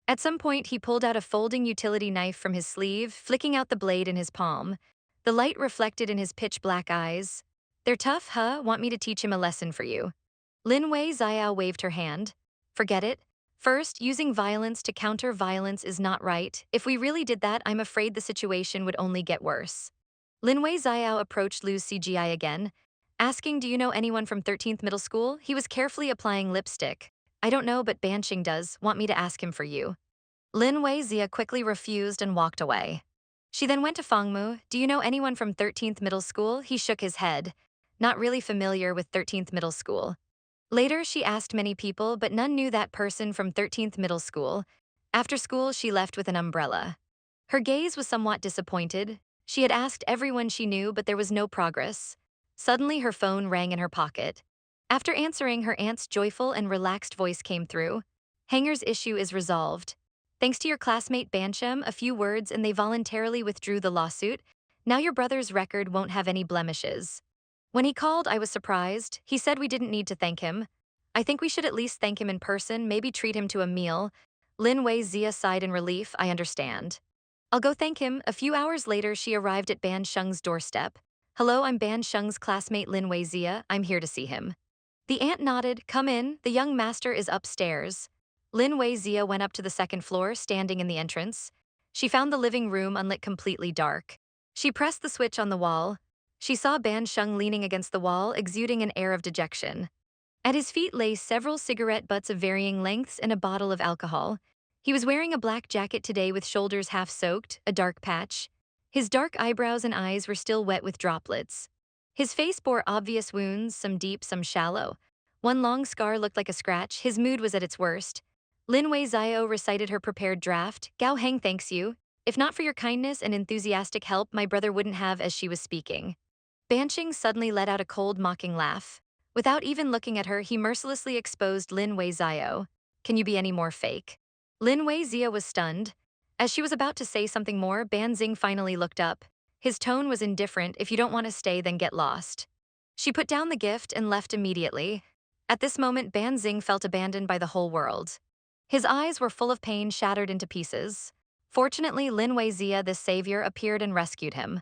At some point, he pulled out a folding utility knife from his sleeve, flicking out the blade in his palm. The light reflected in his pitch-black eyes. They're tough, huh? Want me to teach him a lesson for you? Lin Weixia waved her hand. Forget it. First, using violence to counter violence is not right. If we really did that, I'm afraid the situation would only get worse. Lin Weixia approached Lu's CGI again, asking, do you know anyone from 13th Middle School? He was carefully applying lipstick. I don't know, but Ban Sheng does. Want me to ask him for you? Lin Weixia quickly refused and walked away. She then went to Fangmu. Do you know anyone from 13th Middle School? He shook his head. Not really familiar with 13th Middle School. Later, she asked many people, but none knew that person from 13th Middle School. After school, she left with an umbrella. Her gaze was somewhat disappointed. She had asked everyone she knew, but there was no progress. Suddenly, her phone rang in her pocket. After answering, her aunt's joyful and relaxed voice came through. Hanger's issue is resolved. Thanks to your classmate Ban Sheng, a few words and they voluntarily withdrew the lawsuit. Now your brother's record won't have any blemishes. When he called, I was surprised. He said we didn't need to thank him. I think we should at least thank him in person, maybe treat him to a meal. Lin Weixia sighed in relief. I understand. I'll go thank him. A few hours later, she arrived at Ban Sheng's doorstep. Hello, I'm Ban Sheng's classmate Lin Weixia. I'm here to see him. The aunt nodded. Come in. The young master is upstairs. Lin Weixia went up to the second floor, standing in the entrance. She found the living room unlit, completely dark. She pressed the switch on the wall. She saw Ban Sheng leaning against the wall, exuding an air of dejection. At his feet lay several cigarette butts of varying lengths and a bottle of alcohol. He was wearing a black jacket today with shoulders half soaked, a dark patch. His dark eyebrows and eyes were still wet with droplets. His face bore obvious wounds, some deep, some shallow. One long scar looked like a scratch. His mood was at its worst. Lin Weixia recited her prepared draft. Gao Heng thanks you. If not for your kindness and enthusiastic help, my brother wouldn't have, as she was speaking. Ban Sheng suddenly let out a cold, mocking laugh. Without even looking at her, he mercilessly exposed Lin Weixia. Can you be any more fake? Lin Weixia was stunned. As she was about to say something more, Ban Xing finally looked up. His tone was indifferent. If you don't want to stay, then get lost. She put down the gift and left immediately. At this moment, Ban Xing felt abandoned by the whole world. His eyes were full of pain, shattered into pieces. Fortunately, Lin Weixia, the savior, appeared and rescued him.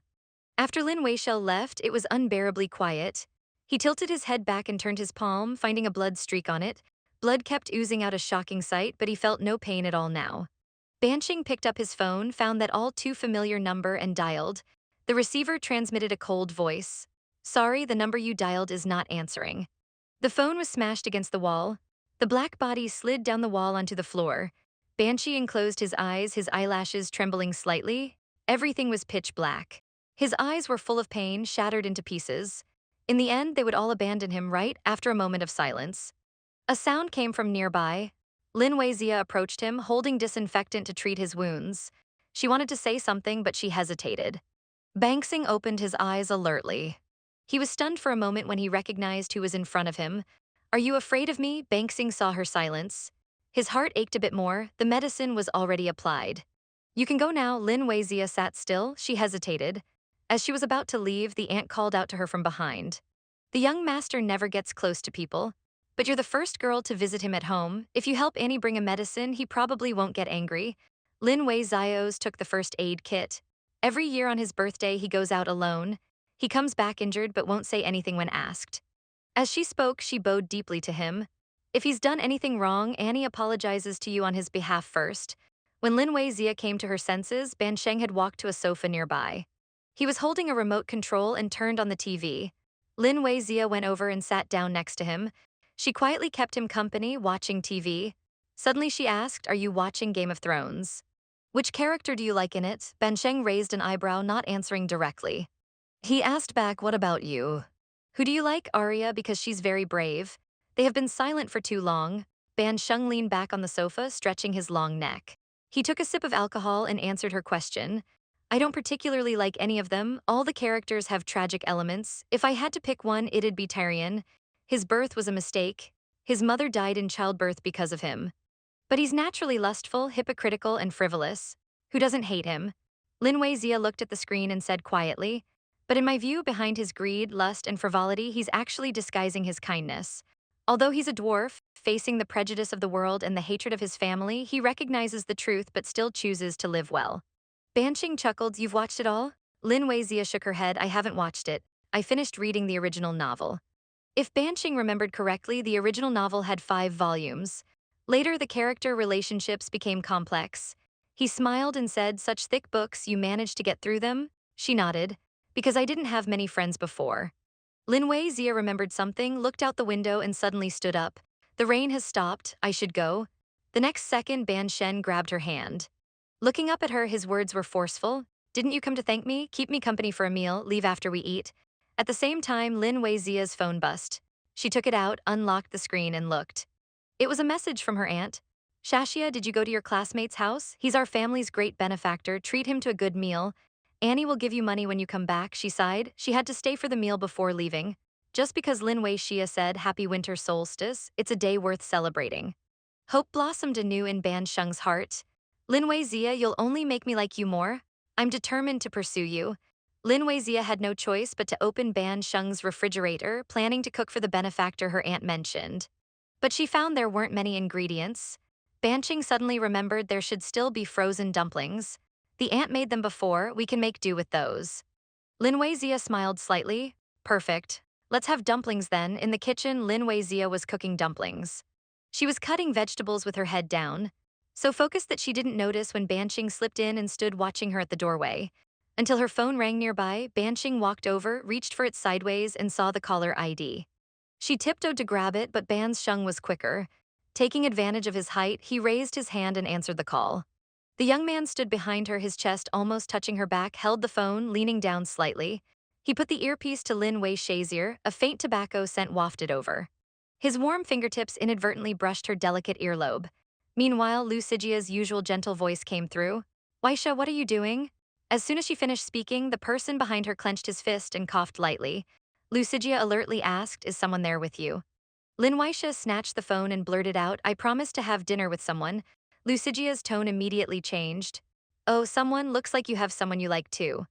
After Lin Weixia left, it was unbearably quiet. He tilted his head back and turned his palm, finding a blood streak on it. Blood kept oozing out, a shocking sight, but he felt no pain at all now. Ban Sheng picked up his phone, found that all too familiar number and dialed. The receiver transmitted a cold voice. Sorry, the number you dialed is not answering. The phone was smashed against the wall. The black body slid down the wall onto the floor. Banshee closed his eyes, his eyelashes trembling slightly. Everything was pitch black. His eyes were full of pain, shattered into pieces. In the end, they would all abandon him right after a moment of silence. A sound came from nearby. Lin Weixia approached him, holding disinfectant to treat his wounds. She wanted to say something, but she hesitated. Ban Sheng opened his eyes alertly. He was stunned for a moment when he recognized who was in front of him. Are you afraid of me? Ban Sheng saw her silence. His heart ached a bit more. The medicine was already applied. You can go now. Lin Weixia sat still. She hesitated. As she was about to leave, the aunt called out to her from behind. The young master never gets close to people. But you're the first girl to visit him at home. If you help Annie bring a medicine, he probably won't get angry. Lin Weixia took the first aid kit. Every year on his birthday, he goes out alone. He comes back injured but won't say anything when asked. As she spoke, she bowed deeply to him. If he's done anything wrong, Annie apologizes to you on his behalf first. When Lin Weixia came to her senses, Ban Sheng had walked to a sofa nearby. He was holding a remote control and turned on the TV. Lin Weixia went over and sat down next to him. She quietly kept him company, watching TV. Suddenly she asked, are you watching Game of Thrones? Which character do you like in it? Ban Sheng raised an eyebrow, not answering directly. He asked back, what about you? Who do you like? Arya, because she's very brave. They have been silent for too long. Ban Sheng leaned back on the sofa, stretching his long neck. He took a sip of alcohol and answered her question. I don't particularly like any of them. All the characters have tragic elements. If I had to pick one, it'd be Tyrion. His birth was a mistake. His mother died in childbirth because of him. But he's naturally lustful, hypocritical, and frivolous. Who doesn't hate him? Lin Weixia looked at the screen and said quietly, but in my view, behind his greed, lust, and frivolity, he's actually disguising his kindness. Although he's a dwarf, facing the prejudice of the world and the hatred of his family, he recognizes the truth but still chooses to live well. Ban Sheng chuckled, you've watched it all? Lin Weixia shook her head, I haven't watched it. I finished reading the original novel. If Ban Sheng remembered correctly, the original novel had 5 volumes. Later, the character relationships became complex. He smiled and said, such thick books, you managed to get through them? She nodded. Because I didn't have many friends before. Lin Weixia remembered something, looked out the window and suddenly stood up. The rain has stopped, I should go. The next second, Ban Sheng grabbed her hand. Looking up at her, his words were forceful. Didn't you come to thank me? Keep me company for a meal, leave after we eat. At the same time, Lin Weixia's phone buzzed. She took it out, unlocked the screen, and looked. It was a message from her aunt. Shashia, did you go to your classmate's house? He's our family's great benefactor. Treat him to a good meal. Annie will give you money when you come back, she sighed. She had to stay for the meal before leaving. Just because Lin Weixia said happy winter solstice, it's a day worth celebrating. Hope blossomed anew in Ban Sheng's heart. Lin Weixia, you'll only make me like you more. I'm determined to pursue you. Lin Weixia had no choice but to open Ban Sheng's refrigerator, planning to cook for the benefactor her aunt mentioned. But she found there weren't many ingredients. Ban Sheng suddenly remembered there should still be frozen dumplings. The aunt made them before, we can make do with those. Lin Weixia smiled slightly. Perfect. Let's have dumplings then. In the kitchen, Lin Weixia was cooking dumplings. She was cutting vegetables with her head down, so focused that she didn't notice when Ban Sheng slipped in and stood watching her at the doorway. Until her phone rang nearby, Ban Sheng walked over, reached for it sideways, and saw the caller ID. She tiptoed to grab it, but Ban Sheng was quicker. Taking advantage of his height, he raised his hand and answered the call. The young man stood behind her, his chest almost touching her back, held the phone, leaning down slightly. He put the earpiece to Lin Weixia's ear, a faint tobacco scent wafted over. His warm fingertips inadvertently brushed her delicate earlobe. Meanwhile, Lucigia's usual gentle voice came through. Weixia, what are you doing? As soon as she finished speaking, the person behind her clenched his fist and coughed lightly. Lucigia alertly asked, is someone there with you? Lin Weixia snatched the phone and blurted out, I promised to have dinner with someone. Lucigia's tone immediately changed. Oh, someone, looks like you have someone you like too.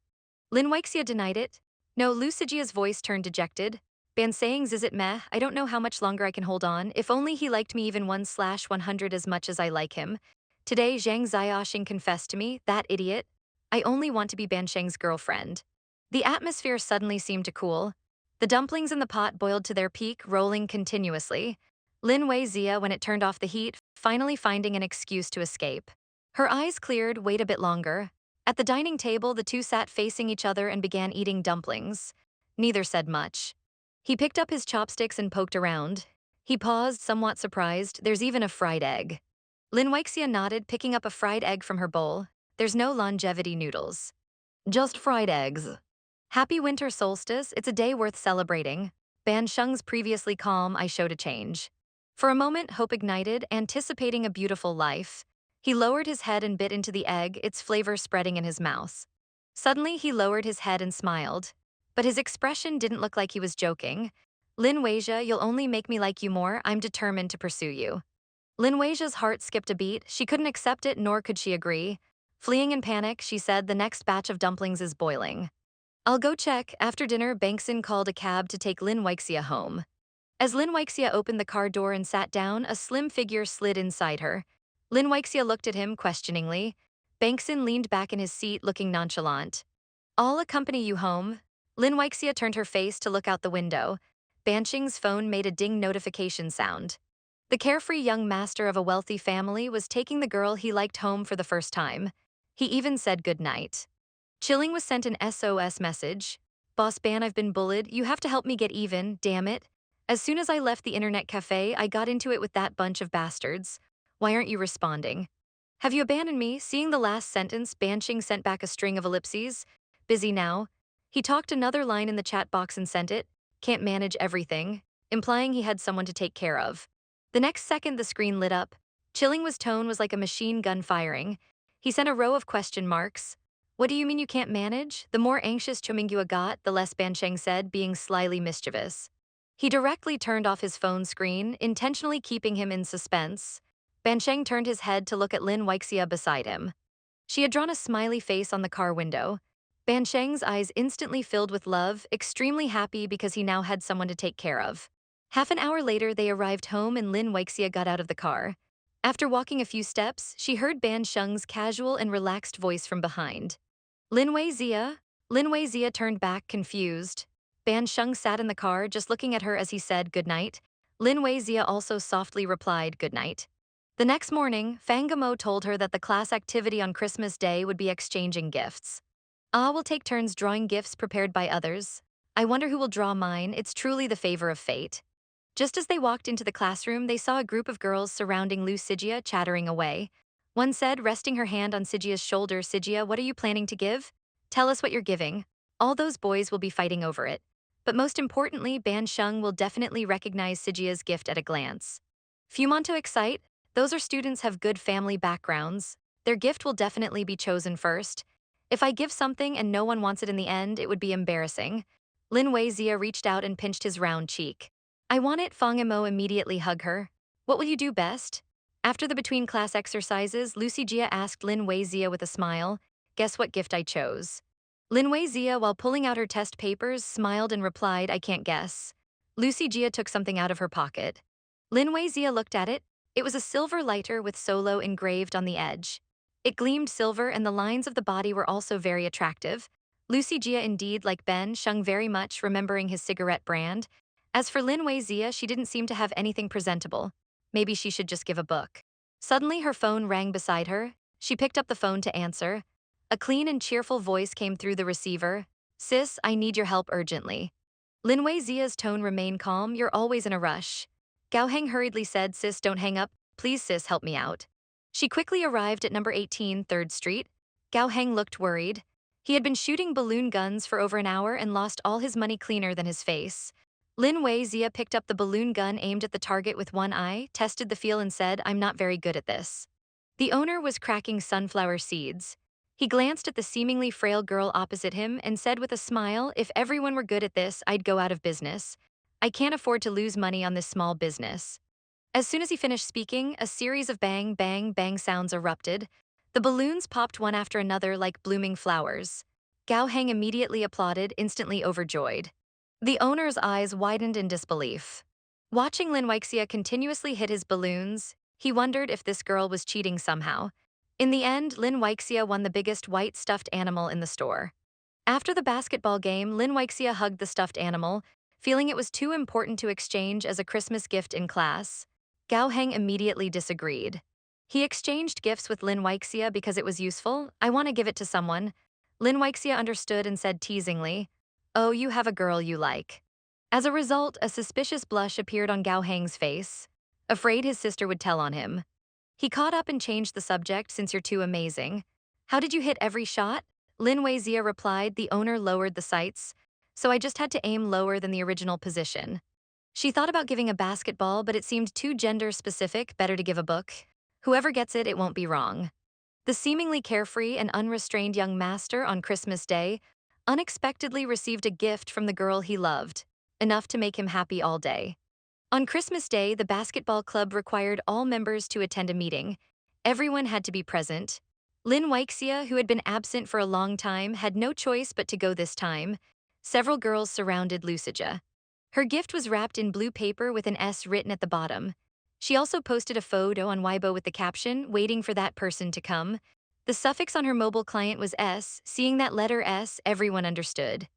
Lin Weixia denied it. No, Lucigia's voice turned dejected. Ban Sheng's is it meh, I don't know how much longer I can hold on, if only he liked me even 1/100 as much as I like him. Today, Zhang Xiaoxing confessed to me, that idiot. I only want to be Ban Sheng's girlfriend. The atmosphere suddenly seemed to cool. The dumplings in the pot boiled to their peak, rolling continuously. Lin Weixia, when it turned off the heat, finally finding an excuse to escape. Her eyes cleared, wait a bit longer. At the dining table, the two sat facing each other and began eating dumplings. Neither said much. He picked up his chopsticks and poked around. He paused, somewhat surprised. There's even a fried egg. Lin Weixia nodded, picking up a fried egg from her bowl. There's no longevity noodles. Just fried eggs. Happy winter solstice, it's a day worth celebrating. Ban Sheng's previously calm eye showed a change. For a moment, hope ignited, anticipating a beautiful life. He lowered his head and bit into the egg, its flavor spreading in his mouth. Suddenly, he lowered his head and smiled. But his expression didn't look like he was joking. Lin Weixia, you'll only make me like you more, I'm determined to pursue you. Lin Weixia's heart skipped a beat, she couldn't accept it nor could she agree. Fleeing in panic, she said, the next batch of dumplings is boiling. I'll go check. After dinner, Bangson called a cab to take Lin Weixia home. As Lin Weixia opened the car door and sat down, a slim figure slid inside her. Lin Weixia looked at him questioningly. Bangson leaned back in his seat, looking nonchalant. I'll accompany you home. Lin Weixia turned her face to look out the window. Ban Sheng's phone made a ding notification sound. The carefree young master of a wealthy family was taking the girl he liked home for the first time. He even said goodnight. Chilling was sent an SOS message. Boss Ban, I've been bullied. You have to help me get even, damn it. As soon as I left the internet cafe, I got into it with that bunch of bastards. Why aren't you responding? Have you abandoned me? Seeing the last sentence, Ban Sheng sent back a string of ellipses. Busy now. He talked another line in the chat box and sent it. Can't manage everything, implying he had someone to take care of. The next second, the screen lit up. Chilling's tone was like a machine gun firing. He sent a row of question marks. What do you mean you can't manage? The more anxious Chomingua got, the less Ban Sheng said, being slyly mischievous. He directly turned off his phone screen, intentionally keeping him in suspense. Ban Sheng turned his head to look at Lin Weixia beside him. She had drawn a smiley face on the car window. Ban Sheng's eyes instantly filled with love, extremely happy because he now had someone to take care of. Half an hour later, they arrived home and Lin Weixia got out of the car. After walking a few steps, she heard Ban Sheng's casual and relaxed voice from behind. Lin Weixia? Lin Weixia turned back, confused. Ban Sheng sat in the car, just looking at her as he said goodnight. Lin Weixia also softly replied goodnight. The next morning, Fangirls told her that the class activity on Christmas Day would be exchanging gifts. We'll take turns drawing gifts prepared by others. I wonder who will draw mine, it's truly the favor of fate. Just as they walked into the classroom, they saw a group of girls surrounding Lu Weixia chattering away. One said, resting her hand on Sijia's shoulder, Sijia, what are you planning to give? Tell us what you're giving. All those boys will be fighting over it. But most importantly, Ban Sheng will definitely recognize Sijia's gift at a glance. Fumonto excite, those are students have good family backgrounds. Their gift will definitely be chosen first. If I give something and no one wants it in the end, it would be embarrassing. Lin Weixia reached out and pinched his round cheek. I want it, Fangirls immediately hug her. What will you do best? After the between-class exercises, Lu Weixia asked Lin Weixia with a smile, guess what gift I chose? Lin Weixia, while pulling out her test papers, smiled and replied, I can't guess. Lu Weixia took something out of her pocket. Lin Weixia looked at it. It was a silver lighter with solo engraved on the edge. It gleamed silver and the lines of the body were also very attractive. Lu Weixia indeed liked Ban Sheng very much, remembering his cigarette brand. As for Lin Weixia, she didn't seem to have anything presentable. Maybe she should just give a book. Suddenly, her phone rang beside her. She picked up the phone to answer. A clean and cheerful voice came through the receiver. Sis, I need your help urgently. Lin Weixia's tone remained calm, you're always in a rush. Gao Heng hurriedly said, sis, don't hang up. Please, sis, help me out. She quickly arrived at number 18, 3rd Street. Gao Heng looked worried. He had been shooting balloon guns for over an hour and lost all his money cleaner than his face. Lin Weixia picked up the balloon gun aimed at the target with one eye, tested the feel and said, I'm not very good at this. The owner was cracking sunflower seeds. He glanced at the seemingly frail girl opposite him and said with a smile, if everyone were good at this, I'd go out of business. I can't afford to lose money on this small business. As soon as he finished speaking, a series of bang, bang, bang sounds erupted. The balloons popped one after another like blooming flowers. Gao Heng immediately applauded, instantly overjoyed. The owner's eyes widened in disbelief. Watching Lin Weixia continuously hit his balloons, he wondered if this girl was cheating somehow. In the end, Lin Weixia won the biggest white stuffed animal in the store. After the basketball game, Lin Weixia hugged the stuffed animal, feeling it was too important to exchange as a Christmas gift in class. Gao Heng immediately disagreed. He exchanged gifts with Lin Weixia because it was useful. I want to give it to someone. Lin Weixia understood and said teasingly, "Oh, you have a girl you like." As a result, a suspicious blush appeared on Gao Hang's face, afraid his sister would tell on him. He caught up and changed the subject since you're too amazing. How did you hit every shot? Lin Weixia replied, the owner lowered the sights, so I just had to aim lower than the original position. She thought about giving a basketball, but it seemed too gender specific, better to give a book. Whoever gets it, it won't be wrong. The seemingly carefree and unrestrained young master on Christmas Day unexpectedly received a gift from the girl he loved, enough to make him happy all day. On Christmas Day, the basketball club required all members to attend a meeting. Everyone had to be present. Lin Weixia, who had been absent for a long time, had no choice but to go this time. Several girls surrounded Lucija. Her gift was wrapped in blue paper with an S written at the bottom. She also posted a photo on Weibo with the caption, "Waiting for that person to come." The suffix on her mobile client was S. Seeing that letter S, everyone understood.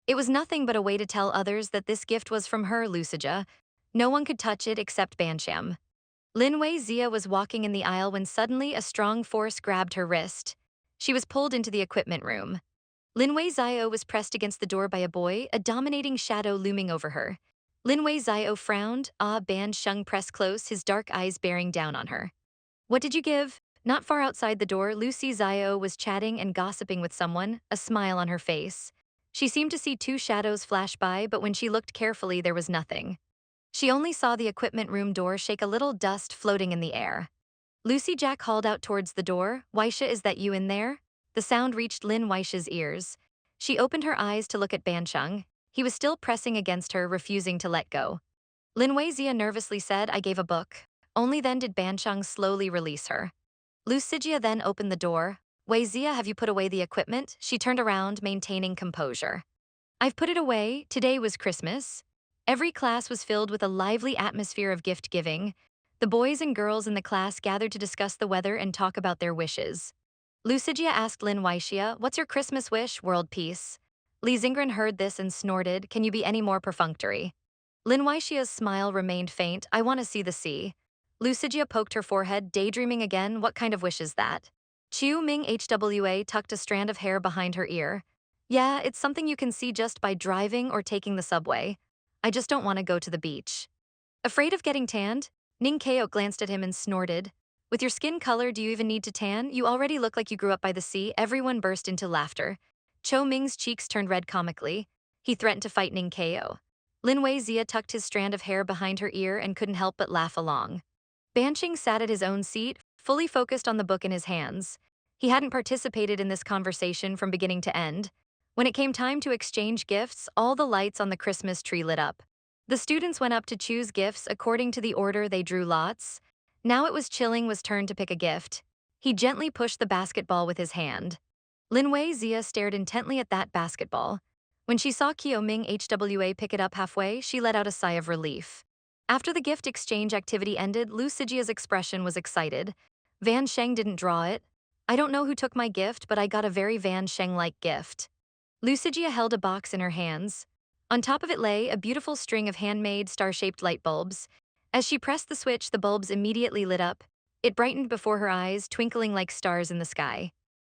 It was nothing but a way to tell others that this gift was from her, Lucija. No one could touch it except Ban Sheng. Lin Weixia was walking in the aisle when suddenly a strong force grabbed her wrist. She was pulled into the equipment room. Lin Weixia was pressed against the door by a boy, a dominating shadow looming over her. Lin Weixia frowned, Ban Sheng pressed close, his dark eyes bearing down on her. "What did you give?" Not far outside the door, Lucy Zio was chatting and gossiping with someone, a smile on her face. She seemed to see two shadows flash by, but when she looked carefully, there was nothing. She only saw the equipment room door shake, a little dust floating in the air. Lucy Jack called out towards the door, "Weixia, is that you in there?" The sound reached Lin Weixia's ears. She opened her eyes to look at Ban Sheng. He was still pressing against her, refusing to let go. Lin Weixia nervously said, "I gave a book." Only then did Ban Sheng slowly release her. Lucigia then opened the door. "Weixia, have you put away the equipment?" She turned around, maintaining composure. "I've put it away. Today was Christmas." Every class was filled with a lively atmosphere of gift-giving. The boys and girls in the class gathered to discuss the weather and talk about their wishes. Lucigia asked Lin Weixia, "What's your Christmas wish?" "World peace." Li Zingren heard this and snorted, "Can you be any more perfunctory?" Lin Weixia's smile remained faint. "I want to see the sea." Lucigia poked her forehead, daydreaming again. "What kind of wish is that?" Chiu Ming HWA tucked a strand of hair behind her ear. "Yeah, it's something you can see just by driving or taking the subway. I just don't want to go to the beach." "Afraid of getting tanned?" Ning Keo glanced at him and snorted. "With your skin color, do you even need to tan? You already look like you grew up by the sea." Everyone burst into laughter. Cho Ming's cheeks turned red comically. He threatened to fight Ning Keo. Lin Weixia tucked his strand of hair behind her ear and couldn't help but laugh along. Ban Sheng sat at his own seat, fully focused on the book in his hands. He hadn't participated in this conversation from beginning to end. When it came time to exchange gifts, all the lights on the Christmas tree lit up. The students went up to choose gifts according to the order they drew lots. Now it was Chilling's turn to pick a gift. He gently pushed the basketball with his hand. Lin Weixia stared intently at that basketball. When she saw Kyo Ming HWA pick it up halfway, she let out a sigh of relief. After the gift exchange activity ended, Lucigia's expression was excited. "Van Sheng didn't draw it. I don't know who took my gift, but I got a very Van Sheng-like gift." Lucigia held a box in her hands. On top of it lay a beautiful string of handmade star-shaped light bulbs. As she pressed the switch, the bulbs immediately lit up. It brightened before her eyes, twinkling like stars in the sky.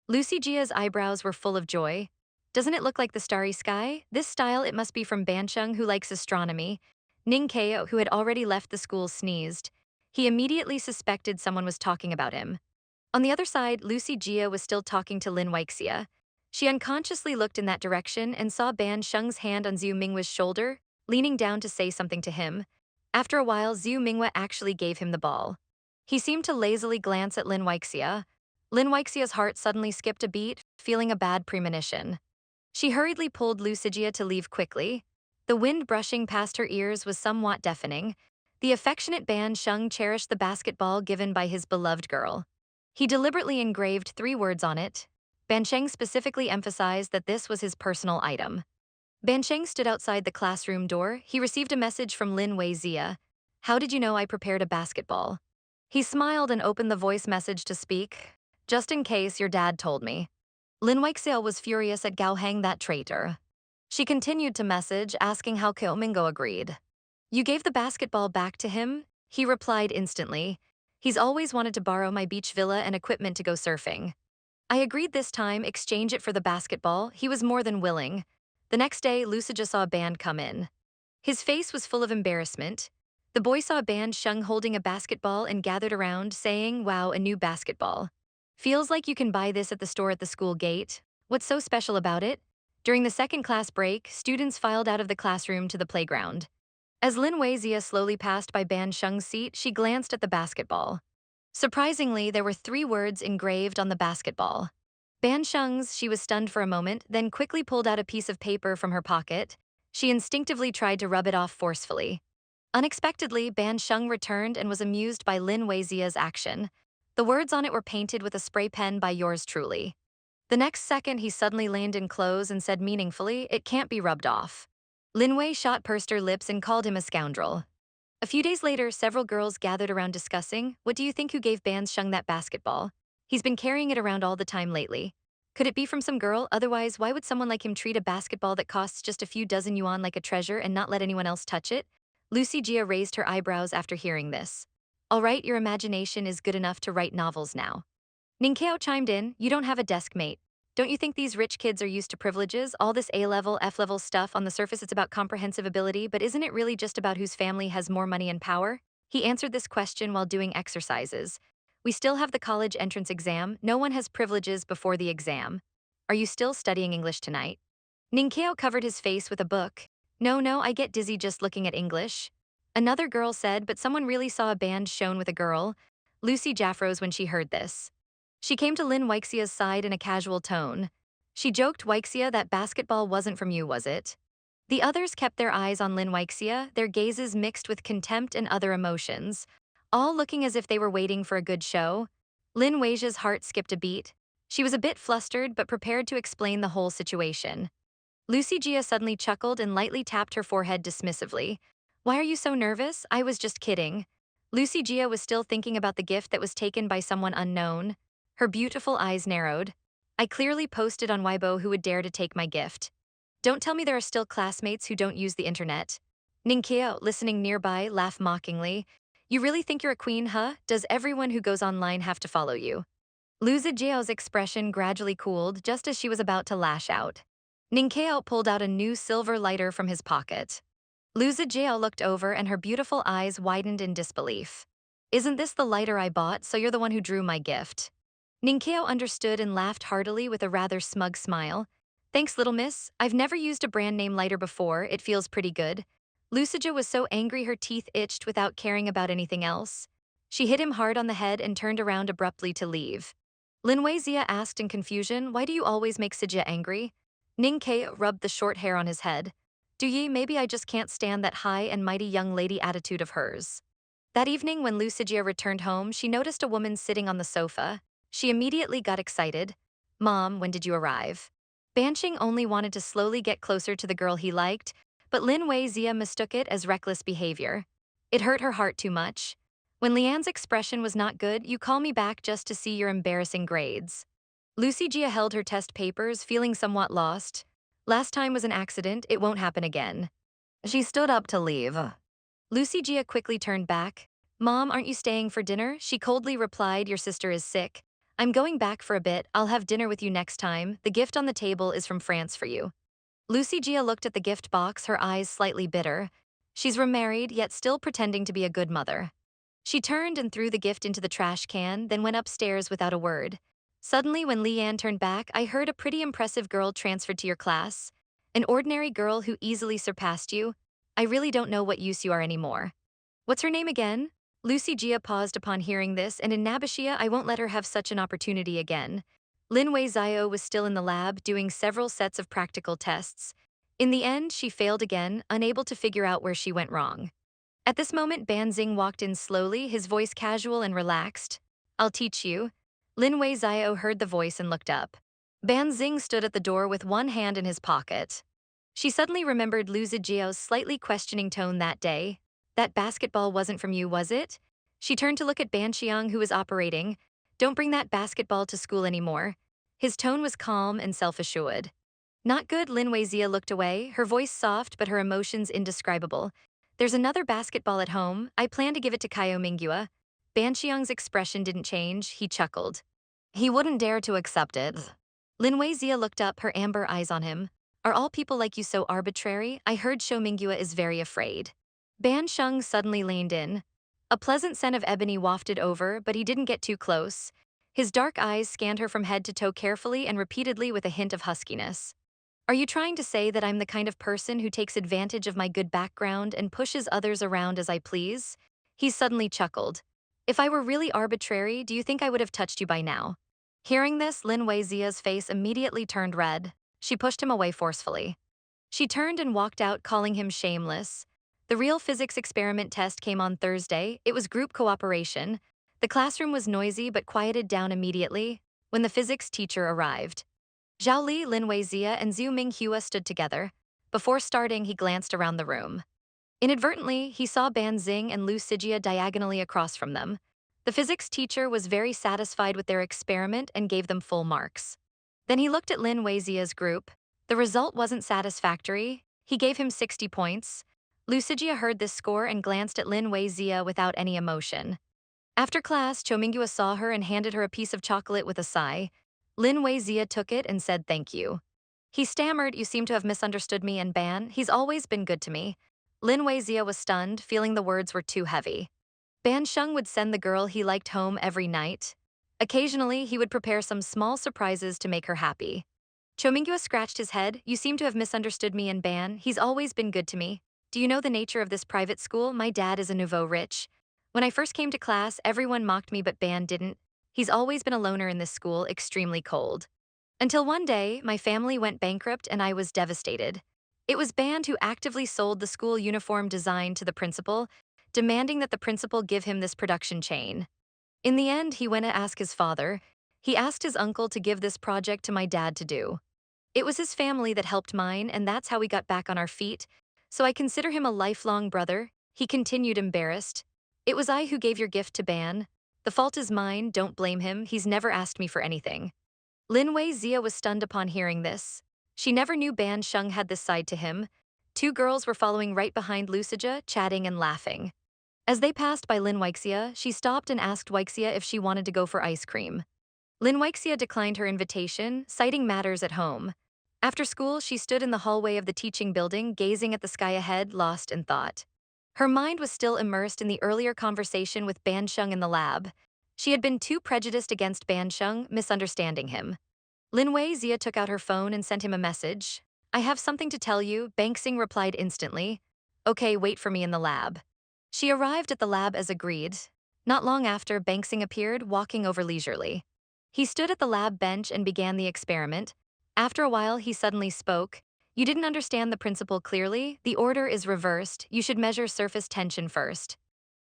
Lucigia's eyebrows were full of joy. "Doesn't it look like the starry sky? This style, it must be from Ban Sheng, who likes astronomy." Ning Keo, who had already left the school, sneezed. He immediately suspected someone was talking about him. On the other side, Lucy Jia was still talking to Lin Weixia. She unconsciously looked in that direction and saw Ban Sheng's hand on Zhu Minghua's shoulder, leaning down to say something to him. After a while, Zhu Minghua actually gave him the ball. He seemed to lazily glance at Lin Weixia. Lin Weixia's heart suddenly skipped a beat, feeling a bad premonition. She hurriedly pulled Lucigia to leave quickly. The wind brushing past her ears was somewhat deafening. The affectionate Ban Sheng cherished the basketball given by his beloved girl. He deliberately engraved 3 words on it. Ban Sheng specifically emphasized that this was his personal item. Ban Sheng stood outside the classroom door. He received a message from Lin Weixia. "How did you know I prepared a basketball?" He smiled and opened the voice message to speak. "Just in case, your dad told me." Lin Weixia was furious at Gao Hang, that traitor. She continued to message, asking how Kyo Mingo agreed. "You gave the basketball back to him?" He replied instantly. He's always wanted to borrow my beach villa and equipment to go surfing. I agreed this time, exchange it for the basketball. He was more than willing. The next day, Lucija saw a band come in. His face was full of embarrassment. The boy saw Ban Sheng holding a basketball and gathered around, saying, "Wow, a new basketball. Feels like you can buy this at the store at the school gate. What's so special about it?" During the second class break, students filed out of the classroom to the playground. As Lin Weixia slowly passed by Ban Sheng's seat, she glanced at the basketball. Surprisingly, there were 3 words engraved on the basketball. Ban Sheng's. She was stunned for a moment, then quickly pulled out a piece of paper from her pocket. She instinctively tried to rub it off forcefully. Unexpectedly, Ban Sheng returned and was amused by Lin Weixia's action. The words on it were painted with a spray pen by yours truly. The next second, he suddenly leaned in close and said meaningfully, "It can't be rubbed off." Lin Weixia pursed her lips and called him a scoundrel. A few days later, several girls gathered around discussing, "What do you think, who gave Ban Sheng that basketball? He's been carrying it around all the time lately. Could it be from some girl? Otherwise, why would someone like him treat a basketball that costs just a few dozen yuan like a treasure and not let anyone else touch it?" Lucija raised her eyebrows after hearing this. "All right, your imagination is good enough to write novels now." Ninkeo chimed in, "You don't have a desk mate. Don't you think these rich kids are used to privileges? All this A-level, F-level stuff, on the surface it's about comprehensive ability, but isn't it really just about whose family has more money and power?" He answered this question while doing exercises. "We still have the college entrance exam. No one has privileges before the exam. Are you still studying English tonight?" Ninkeo covered his face with a book. No, I get dizzy just looking at English." Another girl said, but someone really saw a band shown with a girl. Lucy Jaffrose when she heard this. She came to Lin Weixia's side in a casual tone. She joked, "Weixia, that basketball wasn't from you, was it?" The others kept their eyes on Lin Weixia, their gazes mixed with contempt and other emotions, all looking as if they were waiting for a good show. Lin Weixia's heart skipped a beat. She was a bit flustered but prepared to explain the whole situation. Lucy Gia suddenly chuckled and lightly tapped her forehead dismissively. "Why are you so nervous? I was just kidding." Lucy Gia was still thinking about the gift that was taken by someone unknown. Her beautiful eyes narrowed. "I clearly posted on Weibo who would dare to take my gift. Don't tell me there are still classmates who don't use the internet." Ninkeo, listening nearby, laughed mockingly. "You really think you're a queen, huh? Does everyone who goes online have to follow you?" Luzi Jiao's expression gradually cooled just as she was about to lash out. Ninkeo pulled out a new silver lighter from his pocket. Luzi Jiao looked over and her beautiful eyes widened in disbelief. "Isn't this the lighter I bought, so you're the one who drew my gift?" Ninkeo understood and laughed heartily with a rather smug smile. "Thanks, little miss. I've never used a brand name lighter before. It feels pretty good." Lucija was so angry her teeth itched without caring about anything else. She hit him hard on the head and turned around abruptly to leave. Lin Weixia asked in confusion, "Why do you always make Sijia angry?" Ning Kei rubbed the short hair on his head. "Do ye, maybe I just can't stand that high and mighty young lady attitude of hers." That evening when Lucija returned home, she noticed a woman sitting on the sofa. She immediately got excited. "Mom, when did you arrive?" Ban Sheng only wanted to slowly get closer to the girl he liked, but Lin Weixia mistook it as reckless behavior. It hurt her heart too much. "When Lian's expression was not good, you call me back just to see your embarrassing grades." Lucy Gia held her test papers, feeling somewhat lost. "Last time was an accident, it won't happen again." She stood up to leave. Lucy Gia quickly turned back. "Mom, aren't you staying for dinner?" She coldly replied, "Your sister is sick. I'm going back for a bit, I'll have dinner with you next time. The gift on the table is from France for you." Lucy Gia looked at the gift box, her eyes slightly bitter. She's remarried, yet still pretending to be a good mother. She turned and threw the gift into the trash can, then went upstairs without a word. Suddenly, when Lian turned back, "I heard a pretty impressive girl transferred to your class. An ordinary girl who easily surpassed you. I really don't know what use you are anymore." "What's her name again?" Lucy Gia paused upon hearing this, and in Nabashia, I won't let her have such an opportunity again. Lin Wei Zio was still in the lab, doing several sets of practical tests. In the end, she failed again, unable to figure out where she went wrong. At this moment, Ban Xing walked in slowly, his voice casual and relaxed. "I'll teach you." Lin Wei Zio heard the voice and looked up. Ban Xing stood at the door with one hand in his pocket. She suddenly remembered Lu Zijiao's slightly questioning tone that day. "That basketball wasn't from you, was it?" She turned to look at Ban Xiang, who was operating. "Don't bring that basketball to school anymore." His tone was calm and self-assured. "Not good." Lin Weizia looked away, her voice soft but her emotions indescribable. "There's another basketball at home. I plan to give it to Kaio Minghua." Ban Xiang's expression didn't change, he chuckled. He wouldn't dare to accept it. Lin Weixia looked up, her amber eyes on him. Are all people like you so arbitrary? I heard Shou Minghua is very afraid. Ban Sheng suddenly leaned in. A pleasant scent of ebony wafted over, but he didn't get too close. His dark eyes scanned her from head to toe carefully and repeatedly with a hint of huskiness. Are you trying to say that I'm the kind of person who takes advantage of my good background and pushes others around as I please? He suddenly chuckled. If I were really arbitrary, do you think I would have touched you by now? Hearing this, Lin Weizia's face immediately turned red. She pushed him away forcefully. She turned and walked out, calling him shameless. The real physics experiment test came on Thursday. It was group cooperation. The classroom was noisy but quieted down immediately when the physics teacher arrived. Zhao Li, Lin Weixia, and Zhu Minghua stood together. Before starting, he glanced around the room. Inadvertently, he saw Ban Xing and Lu Sijia diagonally across from them. The physics teacher was very satisfied with their experiment and gave them full marks. Then he looked at Lin Weizia's group. The result wasn't satisfactory. He gave him 60 points. Lu Sijia heard this score and glanced at Lin Weixia without any emotion. After class, Chomingua saw her and handed her a piece of chocolate with a sigh. Lin Weixia took it and said thank you. He stammered, "You seem to have misunderstood me and Ban. He's always been good to me." Lin Weixia was stunned, feeling the words were too heavy. Ban Sheng would send the girl he liked home every night. Occasionally, he would prepare some small surprises to make her happy. Chomingua scratched his head. "You seem to have misunderstood me and Ban. He's always been good to me. Do you know the nature of this private school? My dad is a nouveau rich. When I first came to class, everyone mocked me, but Ban didn't. He's always been a loner in this school, extremely cold. Until one day, my family went bankrupt and I was devastated. It was Ban who actively sold the school uniform design to the principal, demanding that the principal give him this production chain. In the end, he went to ask his father. He asked his uncle to give this project to my dad to do. It was his family that helped mine, and that's how we got back on our feet. So I consider him a lifelong brother," he continued, embarrassed. "It was I who gave your gift to Ban. The fault is mine, don't blame him, he's never asked me for anything." Lin Weixia was stunned upon hearing this. She never knew Ban Sheng had this side to him. Two girls were following right behind Lucija, chatting and laughing. As they passed by Lin Weixia, she stopped and asked Weixia if she wanted to go for ice cream. Lin Weixia declined her invitation, citing matters at home. After school, she stood in the hallway of the teaching building, gazing at the sky ahead, lost in thought. Her mind was still immersed in the earlier conversation with Ban Sheng in the lab. She had been too prejudiced against Ban Sheng, misunderstanding him. Lin Weixia took out her phone and sent him a message. "I have something to tell you," Ban Xing replied instantly. "Okay, wait for me in the lab." She arrived at the lab as agreed. Not long after, Ban Xing appeared, walking over leisurely. He stood at the lab bench and began the experiment. After a while, he suddenly spoke. "You didn't understand the principle clearly. The order is reversed. You should measure surface tension first.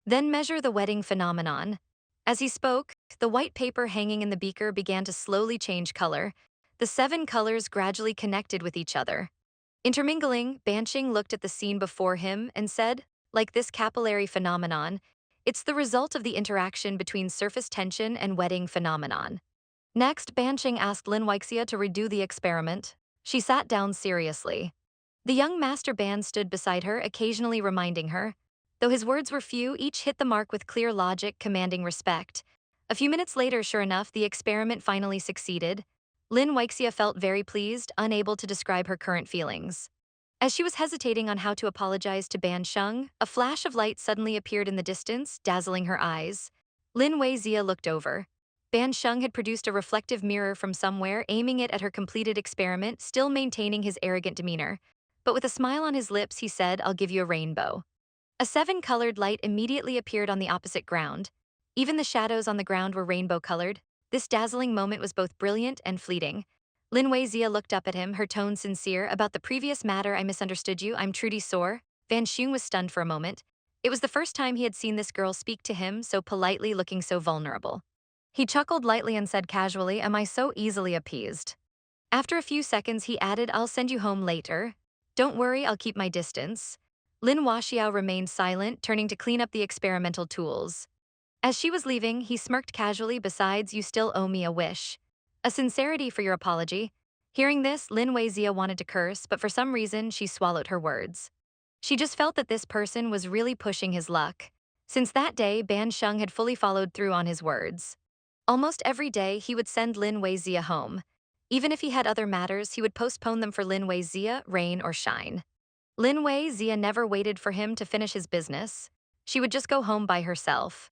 Then measure the wetting phenomenon." As he spoke, the white paper hanging in the beaker began to slowly change color. The 7 colors gradually connected with each other. Intermingling, Ban Sheng looked at the scene before him and said, "Like this capillary phenomenon, it's the result of the interaction between surface tension and wetting phenomenon." Next, Ban Sheng asked Lin Weixia to redo the experiment. She sat down seriously. The young master Ban stood beside her, occasionally reminding her. Though his words were few, each hit the mark with clear logic, commanding respect. A few minutes later, sure enough, the experiment finally succeeded. Lin Weixia felt very pleased, unable to describe her current feelings. As she was hesitating on how to apologize to Ban Sheng, a flash of light suddenly appeared in the distance, dazzling her eyes. Lin Weixia looked over. Ban Sheng had produced a reflective mirror from somewhere, aiming it at her completed experiment, still maintaining his arrogant demeanor. But with a smile on his lips, he said, "I'll give you a rainbow." A 7-colored light immediately appeared on the opposite ground. Even the shadows on the ground were rainbow-colored. This dazzling moment was both brilliant and fleeting. Lin Weixia looked up at him, her tone sincere. "About the previous matter, I misunderstood you. I'm truly sorry." Ban Sheng was stunned for a moment. It was the first time he had seen this girl speak to him so politely, looking so vulnerable. He chuckled lightly and said casually, "Am I so easily appeased?" After a few seconds, he added, "I'll send you home later. Don't worry, I'll keep my distance." Lin Weixia remained silent, turning to clean up the experimental tools. As she was leaving, he smirked casually, "Besides, you still owe me a wish. A sincerity for your apology." Hearing this, Lin Weixia wanted to curse, but for some reason, she swallowed her words. She just felt that this person was really pushing his luck. Since that day, Ban Sheng had fully followed through on his words. Almost every day, he would send Lin Weixia home. Even if he had other matters, he would postpone them for Lin Weixia, rain or shine. Lin Weixia never waited for him to finish his business. She would just go home by herself.